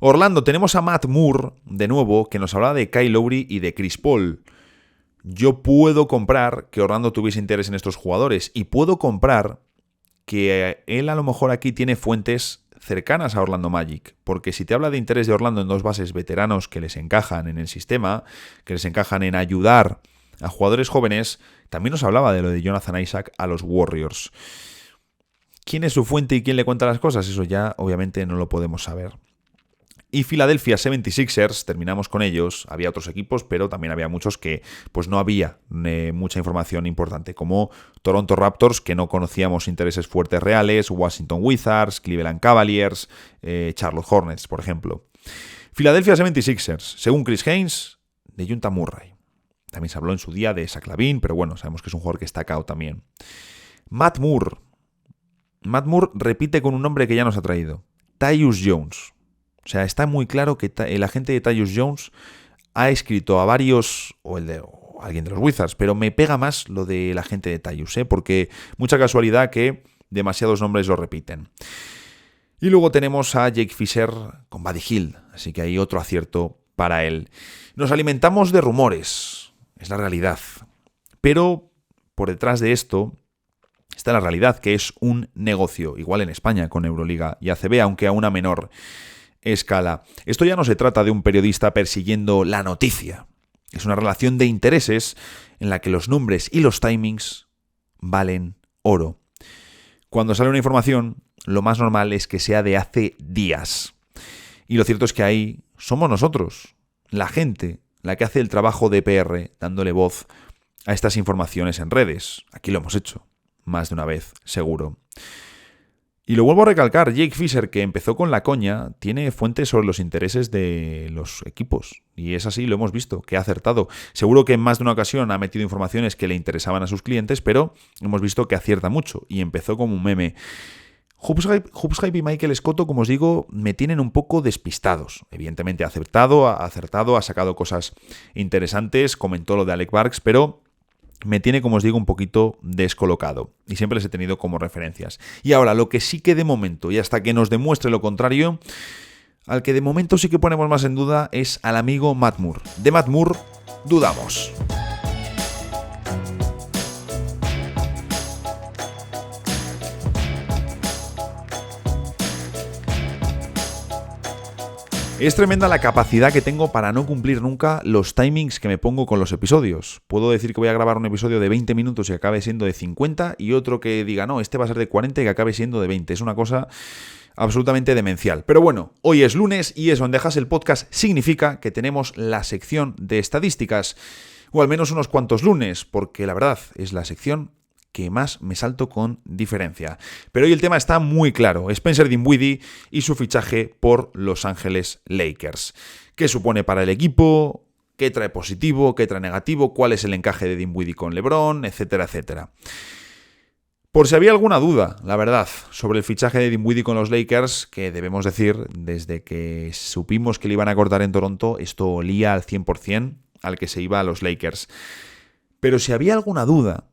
Orlando, tenemos a Matt Moore, de nuevo, que nos hablaba de Kyle Lowry y de Chris Paul. Yo puedo comprar que Orlando tuviese interés en estos jugadores y puedo comprar que él a lo mejor aquí tiene fuentes cercanas a Orlando Magic, porque si te habla de interés de Orlando en dos bases veteranos que les encajan en el sistema, que les encajan en ayudar a jugadores jóvenes, también nos hablaba de lo de Jonathan Isaac a los Warriors. ¿Quién es su fuente y quién le cuenta las cosas? Eso ya obviamente no lo podemos saber. Y Philadelphia 76ers, terminamos con ellos, había otros equipos, pero también había muchos que pues no había mucha información importante, como Toronto Raptors, que no conocíamos intereses fuertes reales, Washington Wizards, Cleveland Cavaliers, Charlotte Hornets, por ejemplo. Philadelphia 76ers, según Chris Haynes, DeJounte Murray. También se habló en su día de Zach LaVine, pero bueno, sabemos que es un jugador que está cao también. Matt Moore repite con un nombre que ya nos ha traído, Tyus Jones. O sea, está muy claro que el agente de Tyus Jones ha escrito a varios, o alguien de los Wizards, pero me pega más lo del agente de Tyus, porque mucha casualidad que demasiados nombres lo repiten. Y luego tenemos a Jake Fisher con Buddy Hield, así que hay otro acierto para él. Nos alimentamos de rumores, es la realidad. Pero por detrás de esto está la realidad, que es un negocio, igual en España con Euroliga y ACB, aunque a una menor escala. Esto ya no se trata de un periodista persiguiendo la noticia. Es una relación de intereses en la que los nombres y los timings valen oro. Cuando sale una información, lo más normal es que sea de hace días. Y lo cierto es que ahí somos nosotros, la gente, la que hace el trabajo de PR, dándole voz a estas informaciones en redes. Aquí lo hemos hecho, más de una vez, seguro. Y lo vuelvo a recalcar, Jake Fisher, que empezó con la coña, tiene fuentes sobre los intereses de los equipos. Y es así, lo hemos visto, que ha acertado. Seguro que en más de una ocasión ha metido informaciones que le interesaban a sus clientes, pero hemos visto que acierta mucho y empezó como un meme. Hoops Hype y Michael Scotto, como os digo, me tienen un poco despistados. Evidentemente ha acertado, ha sacado cosas interesantes, comentó lo de Alec Burks, pero me tiene, como os digo, un poquito descolocado. Y siempre les he tenido como referencias. Y ahora, lo que sí que de momento, y hasta que nos demuestre lo contrario, al que de momento sí que ponemos más en duda es al amigo Matt Moore. De Matt Moore, dudamos. Es tremenda la capacidad que tengo para no cumplir nunca los timings que me pongo con los episodios. Puedo decir que voy a grabar un episodio de 20 minutos y acabe siendo de 50 y otro que diga, no, este va a ser de 40 y que acabe siendo de 20. Es una cosa absolutamente demencial. Pero bueno, hoy es lunes y eso en Dejas el Podcast significa que tenemos la sección de estadísticas, o al menos unos cuantos lunes, porque la verdad es la sección que más me salto con diferencia. Pero hoy el tema está muy claro, Spencer Dinwiddie y su fichaje por Los Ángeles Lakers. ¿Qué supone para el equipo? ¿Qué trae positivo? ¿Qué trae negativo? ¿Cuál es el encaje de Dinwiddie con LeBron? Etcétera, etcétera. Por si había alguna duda, la verdad, sobre el fichaje de Dinwiddie con los Lakers, que debemos decir, desde que supimos que le iban a cortar en Toronto, esto olía al 100% al que se iba a los Lakers. Pero si había alguna duda,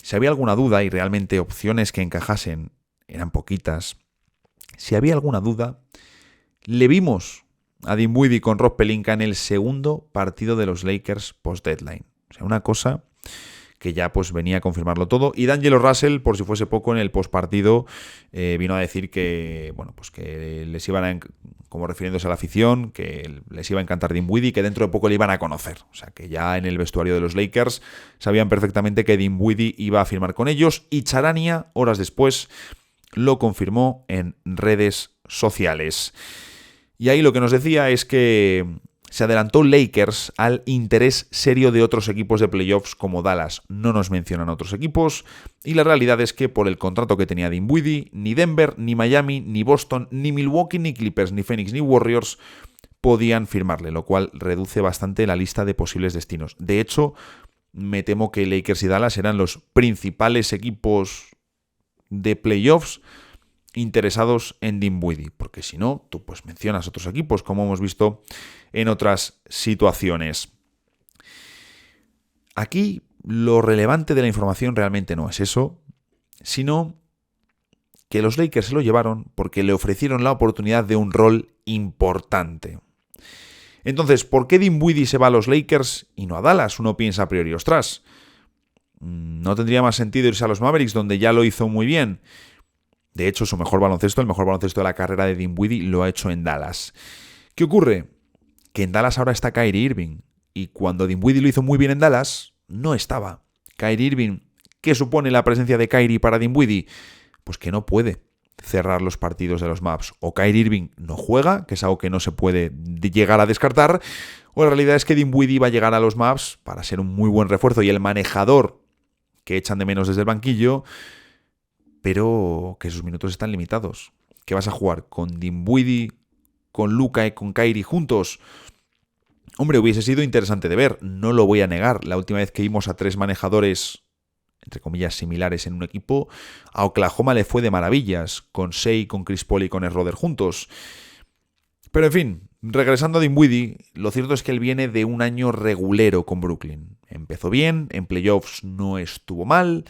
y realmente opciones que encajasen eran poquitas, si había alguna duda, le vimos a Dinwiddie con Rob Pelinka en el segundo partido de los Lakers post-deadline. O sea, una cosa que ya pues venía a confirmarlo todo. Y D'Angelo Russell, por si fuese poco, en el postpartido vino a decir que, bueno, pues que les iban a, como refiriéndose a la afición, que les iba a encantar Dinwiddie y que dentro de poco le iban a conocer. O sea, que ya en el vestuario de los Lakers sabían perfectamente que Dinwiddie iba a firmar con ellos y Charania, horas después, lo confirmó en redes sociales. Y ahí lo que nos decía es que se adelantó Lakers al interés serio de otros equipos de playoffs como Dallas. No nos mencionan otros equipos y la realidad es que por el contrato que tenía Dinwiddie, ni Denver, ni Miami, ni Boston, ni Milwaukee, ni Clippers, ni Phoenix, ni Warriors podían firmarle, lo cual reduce bastante la lista de posibles destinos. De hecho, me temo que Lakers y Dallas eran los principales equipos de playoffs interesados en Dinwiddie, porque si no, tú pues mencionas otros equipos, como hemos visto en otras situaciones. Aquí lo relevante de la información realmente no es eso, sino que los Lakers se lo llevaron porque le ofrecieron la oportunidad de un rol importante. Entonces, ¿por qué Dinwiddie se va a los Lakers y no a Dallas? Uno piensa a priori, ostras, ¿no tendría más sentido irse a los Mavericks, donde ya lo hizo muy bien? De hecho, su mejor baloncesto, el mejor baloncesto de la carrera de Dinwiddie, lo ha hecho en Dallas. ¿Qué ocurre? Que en Dallas ahora está Kyrie Irving. Y cuando Dinwiddie lo hizo muy bien en Dallas, no estaba. Kyrie Irving, ¿qué supone la presencia de Kyrie para Dinwiddie? Pues que no puede cerrar los partidos de los Mavs. O Kyrie Irving no juega, que es algo que no se puede llegar a descartar, o la realidad es que Dinwiddie va a llegar a los Mavs para ser un muy buen refuerzo y el manejador que echan de menos desde el banquillo, pero que sus minutos están limitados. ¿Qué vas a jugar? ¿Con Dinwiddie, con Luka y con Kyrie juntos? Hombre, hubiese sido interesante de ver, no lo voy a negar. La última vez que vimos a tres manejadores, entre comillas, similares en un equipo, a Oklahoma le fue de maravillas, con Shea, con Chris Paul y con Schroeder juntos. Pero en fin, regresando a Dinwiddie, lo cierto es que él viene de un año regulero con Brooklyn. Empezó bien, en playoffs no estuvo mal,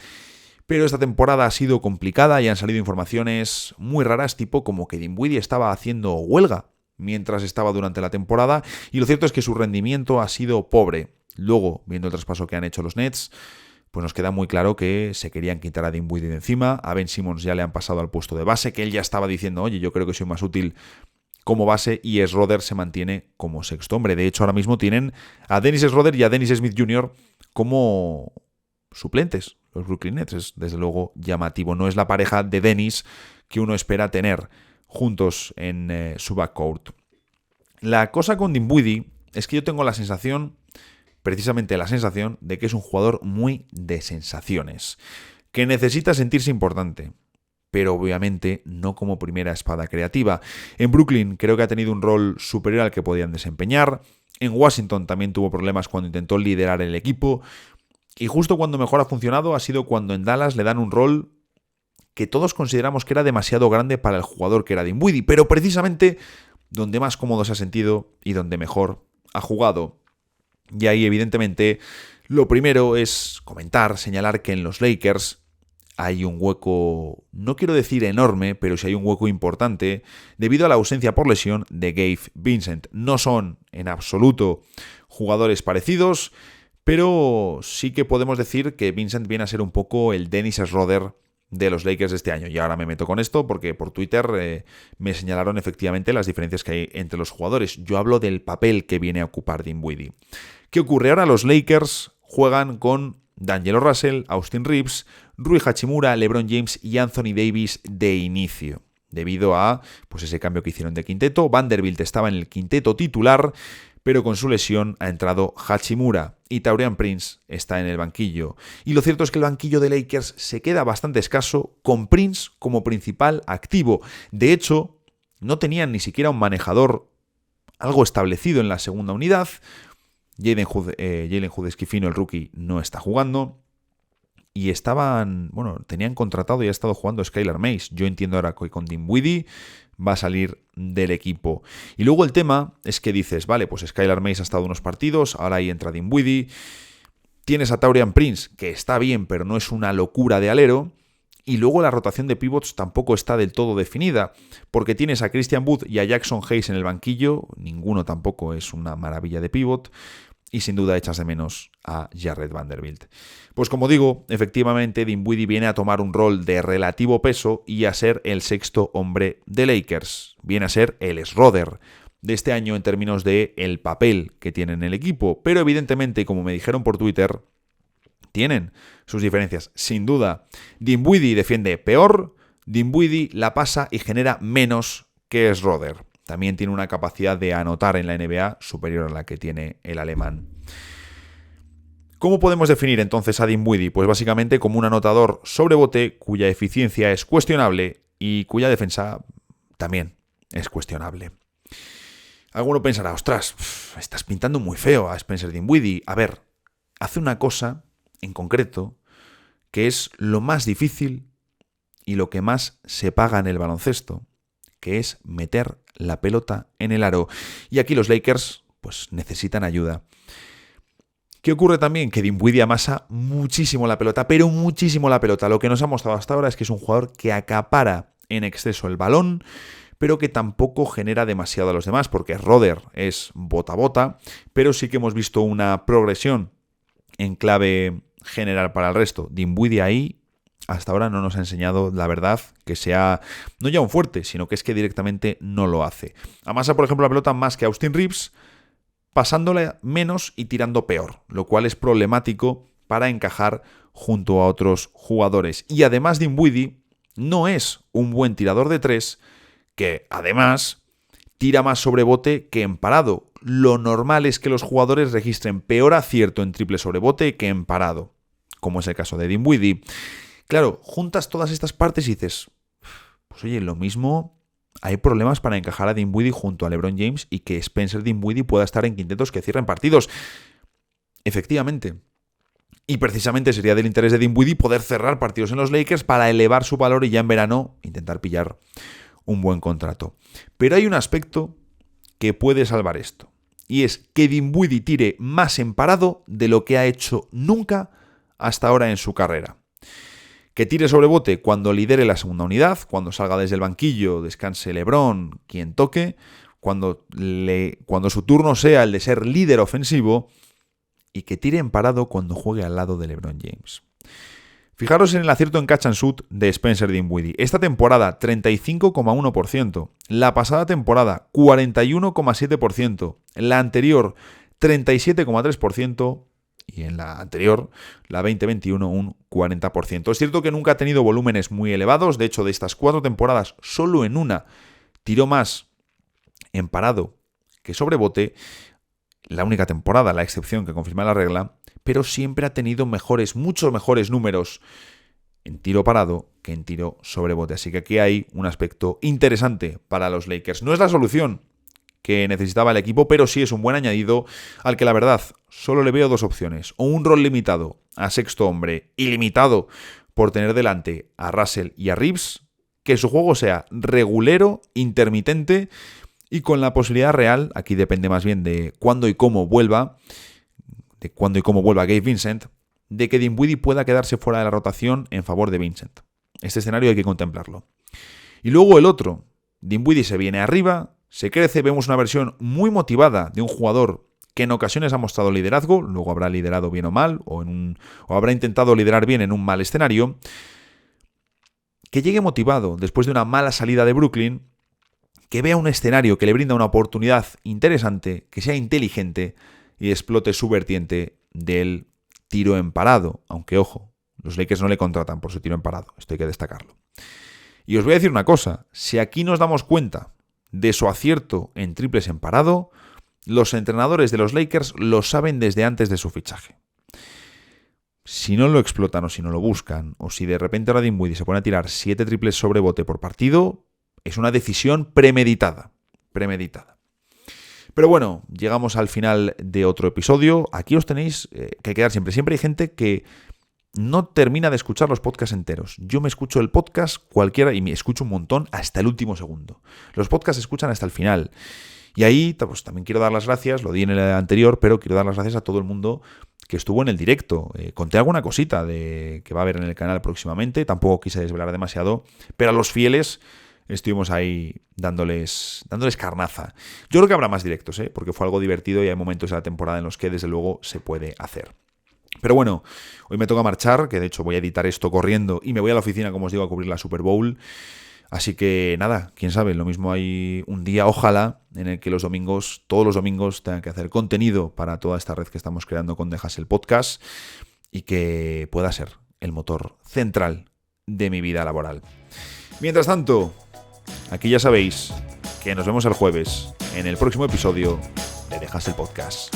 Pero esta temporada ha sido complicada y han salido informaciones muy raras, tipo como que Dinwiddie estaba haciendo huelga mientras estaba durante la temporada, y lo cierto es que su rendimiento ha sido pobre. Luego, viendo el traspaso que han hecho los Nets, pues nos queda muy claro que se querían quitar a Dinwiddie de encima. A Ben Simmons ya le han pasado al puesto de base, que él ya estaba diciendo, oye, yo creo que soy más útil como base, y Schroeder se mantiene como sexto hombre. De hecho, ahora mismo tienen a Dennis Schroeder y a Dennis Smith Jr. como suplentes. Los Brooklyn Nets es desde luego llamativo. No es la pareja de Dennis que uno espera tener juntos en su backcourt. La cosa con Dinwiddie es que yo tengo la sensación, precisamente la sensación, de que es un jugador muy de sensaciones, que necesita sentirse importante, pero obviamente no como primera espada creativa. En Brooklyn creo que ha tenido un rol superior al que podían desempeñar. En Washington también tuvo problemas cuando intentó liderar el equipo. Y justo cuando mejor ha funcionado ha sido cuando en Dallas le dan un rol que todos consideramos que era demasiado grande para el jugador que era Dinwiddie, pero precisamente donde más cómodo se ha sentido y donde mejor ha jugado. Y ahí, evidentemente, lo primero es comentar, señalar que en los Lakers hay un hueco, no quiero decir enorme, pero sí hay un hueco importante debido a la ausencia por lesión de Gabe Vincent. No son en absoluto jugadores parecidos, pero sí que podemos decir que Vincent viene a ser un poco el Dennis Schroeder de los Lakers de este año. Y ahora me meto con esto porque por Twitter me señalaron efectivamente las diferencias que hay entre los jugadores. Yo hablo del papel que viene a ocupar Dinwiddie. ¿Qué ocurre? Ahora los Lakers juegan con D'Angelo Russell, Austin Reeves, Rui Hachimura, LeBron James y Anthony Davis de inicio. Debido a pues ese cambio que hicieron de quinteto, Vanderbilt estaba en el quinteto titular, pero con su lesión ha entrado Hachimura y Taurean Prince está en el banquillo. Y lo cierto es que el banquillo de Lakers se queda bastante escaso con Prince como principal activo. De hecho, no tenían ni siquiera un manejador algo establecido en la segunda unidad. Jalen Hood-Schifino, el rookie, no está jugando. Y tenían contratado y ha estado jugando Skylar Mays. Yo entiendo ahora que con Dinwiddie va a salir del equipo. Y luego el tema es que dices, vale, pues Skylar Mays ha estado unos partidos, ahora ahí entra Dinwiddie. Tienes a Taurean Prince, que está bien, pero no es una locura de alero. Y luego la rotación de pivots tampoco está del todo definida, porque tienes a Christian Wood y a Jackson Hayes en el banquillo, ninguno tampoco es una maravilla de pivot, y sin duda echas de menos a Jarred Vanderbilt. Pues como digo, efectivamente Dinwiddie viene a tomar un rol de relativo peso y a ser el sexto hombre de Lakers. Viene a ser el Schroeder de este año en términos de el papel que tiene en el equipo. Pero evidentemente, como me dijeron por Twitter, tienen sus diferencias. Sin duda, Dinwiddie defiende peor, Dinwiddie la pasa y genera menos que Schroeder. También tiene una capacidad de anotar en la NBA superior a la que tiene el alemán. ¿Cómo podemos definir entonces a Dinwiddie? Pues básicamente como un anotador sobre bote cuya eficiencia es cuestionable y cuya defensa también es cuestionable. Alguno pensará, ostras, estás pintando muy feo a Spencer Dinwiddie. A ver, hace una cosa en concreto que es lo más difícil y lo que más se paga en el baloncesto, que es meter la pelota en el aro. Y aquí los Lakers pues necesitan ayuda. ¿Qué ocurre también? Que Dinwiddie amasa muchísimo la pelota, pero muchísimo la pelota. Lo que nos ha mostrado hasta ahora es que es un jugador que acapara en exceso el balón, pero que tampoco genera demasiado a los demás, porque Schroeder es bota-bota, pero sí que hemos visto una progresión en clave general para el resto. Dinwiddie ahí hasta ahora no nos ha enseñado, la verdad, que sea no ya un fuerte, sino que es que directamente no lo hace. Amasa, por ejemplo, la pelota más que Austin Reeves, pasándole menos y tirando peor, lo cual es problemático para encajar junto a otros jugadores. Y además Dinwiddie no es un buen tirador de tres, que además tira más sobre bote que en parado. Lo normal es que los jugadores registren peor acierto en triple sobre bote que en parado, como es el caso de Dinwiddie. Claro, juntas todas estas partes y dices, pues oye, lo mismo, hay problemas para encajar a Dinwiddie junto a LeBron James y que Spencer Dinwiddie pueda estar en quintetos que cierren partidos. Efectivamente. Y precisamente sería del interés de Dinwiddie poder cerrar partidos en los Lakers para elevar su valor y ya en verano intentar pillar un buen contrato. Pero hay un aspecto que puede salvar esto. Y es que Dinwiddie tire más en parado de lo que ha hecho nunca hasta ahora en su carrera. Que tire sobre bote cuando lidere la segunda unidad, cuando salga desde el banquillo, descanse LeBron, quien toque, cuando su turno sea el de ser líder ofensivo, y que tire en parado cuando juegue al lado de LeBron James. Fijaros en el acierto en catch and shoot de Spencer Dinwiddie. Esta temporada 35,1%, la pasada temporada 41,7%, la anterior 37,3% y en la anterior, la 2021, un 40%. Es cierto que nunca ha tenido volúmenes muy elevados, de hecho de estas 4 temporadas solo en una tiró más en parado que sobre bote, la única temporada, la excepción que confirma la regla, pero siempre ha tenido muchos mejores números en tiro parado que en tiro sobre bote. Así que aquí hay un aspecto interesante para los Lakers. No es la solución que necesitaba el equipo, pero sí es un buen añadido al que la verdad solo le veo 2 opciones. O un rol limitado a sexto hombre, ilimitado por tener delante a Russell y a Reeves, que su juego sea regulero, intermitente y con la posibilidad real, aquí depende más bien de cuándo y cómo vuelva Gabe Vincent, de que Dinwiddie pueda quedarse fuera de la rotación en favor de Vincent. Este escenario hay que contemplarlo. Y luego el otro, Dinwiddie se viene arriba, se crece, vemos una versión muy motivada de un jugador que en ocasiones ha mostrado liderazgo, luego habrá liderado bien o mal, o habrá intentado liderar bien en un mal escenario, que llegue motivado después de una mala salida de Brooklyn, que vea un escenario que le brinda una oportunidad interesante, que sea inteligente y explote su vertiente del tiro en parado. Aunque, ojo, los Lakers no le contratan por su tiro en parado, esto hay que destacarlo. Y os voy a decir una cosa, si aquí nos damos cuenta de su acierto en triples en parado, los entrenadores de los Lakers lo saben desde antes de su fichaje. Si no lo explotan o si no lo buscan, o si de repente ahora Dinwiddie se pone a tirar 7 triples sobre bote por partido, es una decisión premeditada. Pero bueno, llegamos al final de otro episodio. Aquí os tenéis que quedar siempre. Siempre hay gente que no termina de escuchar los podcasts enteros. Yo me escucho el podcast cualquiera y me escucho un montón hasta el último segundo. Los podcasts se escuchan hasta el final. Y ahí pues, también quiero dar las gracias, lo di en el anterior, pero quiero dar las gracias a todo el mundo que estuvo en el directo. Conté alguna cosita de que va a haber en el canal próximamente, tampoco quise desvelar demasiado, pero a los fieles estuvimos ahí dándoles carnaza. Yo creo que habrá más directos, porque fue algo divertido y hay momentos de la temporada en los que desde luego se puede hacer. Pero bueno, hoy me toca marchar, que de hecho voy a editar esto corriendo y me voy a la oficina, como os digo, a cubrir la Super Bowl. Así que nada, quién sabe, lo mismo hay un día, ojalá, en el que todos los domingos tengan que hacer contenido para toda esta red que estamos creando con The Hustle Podcast y que pueda ser el motor central de mi vida laboral. Mientras tanto, aquí ya sabéis que nos vemos el jueves en el próximo episodio de The Hustle Podcast.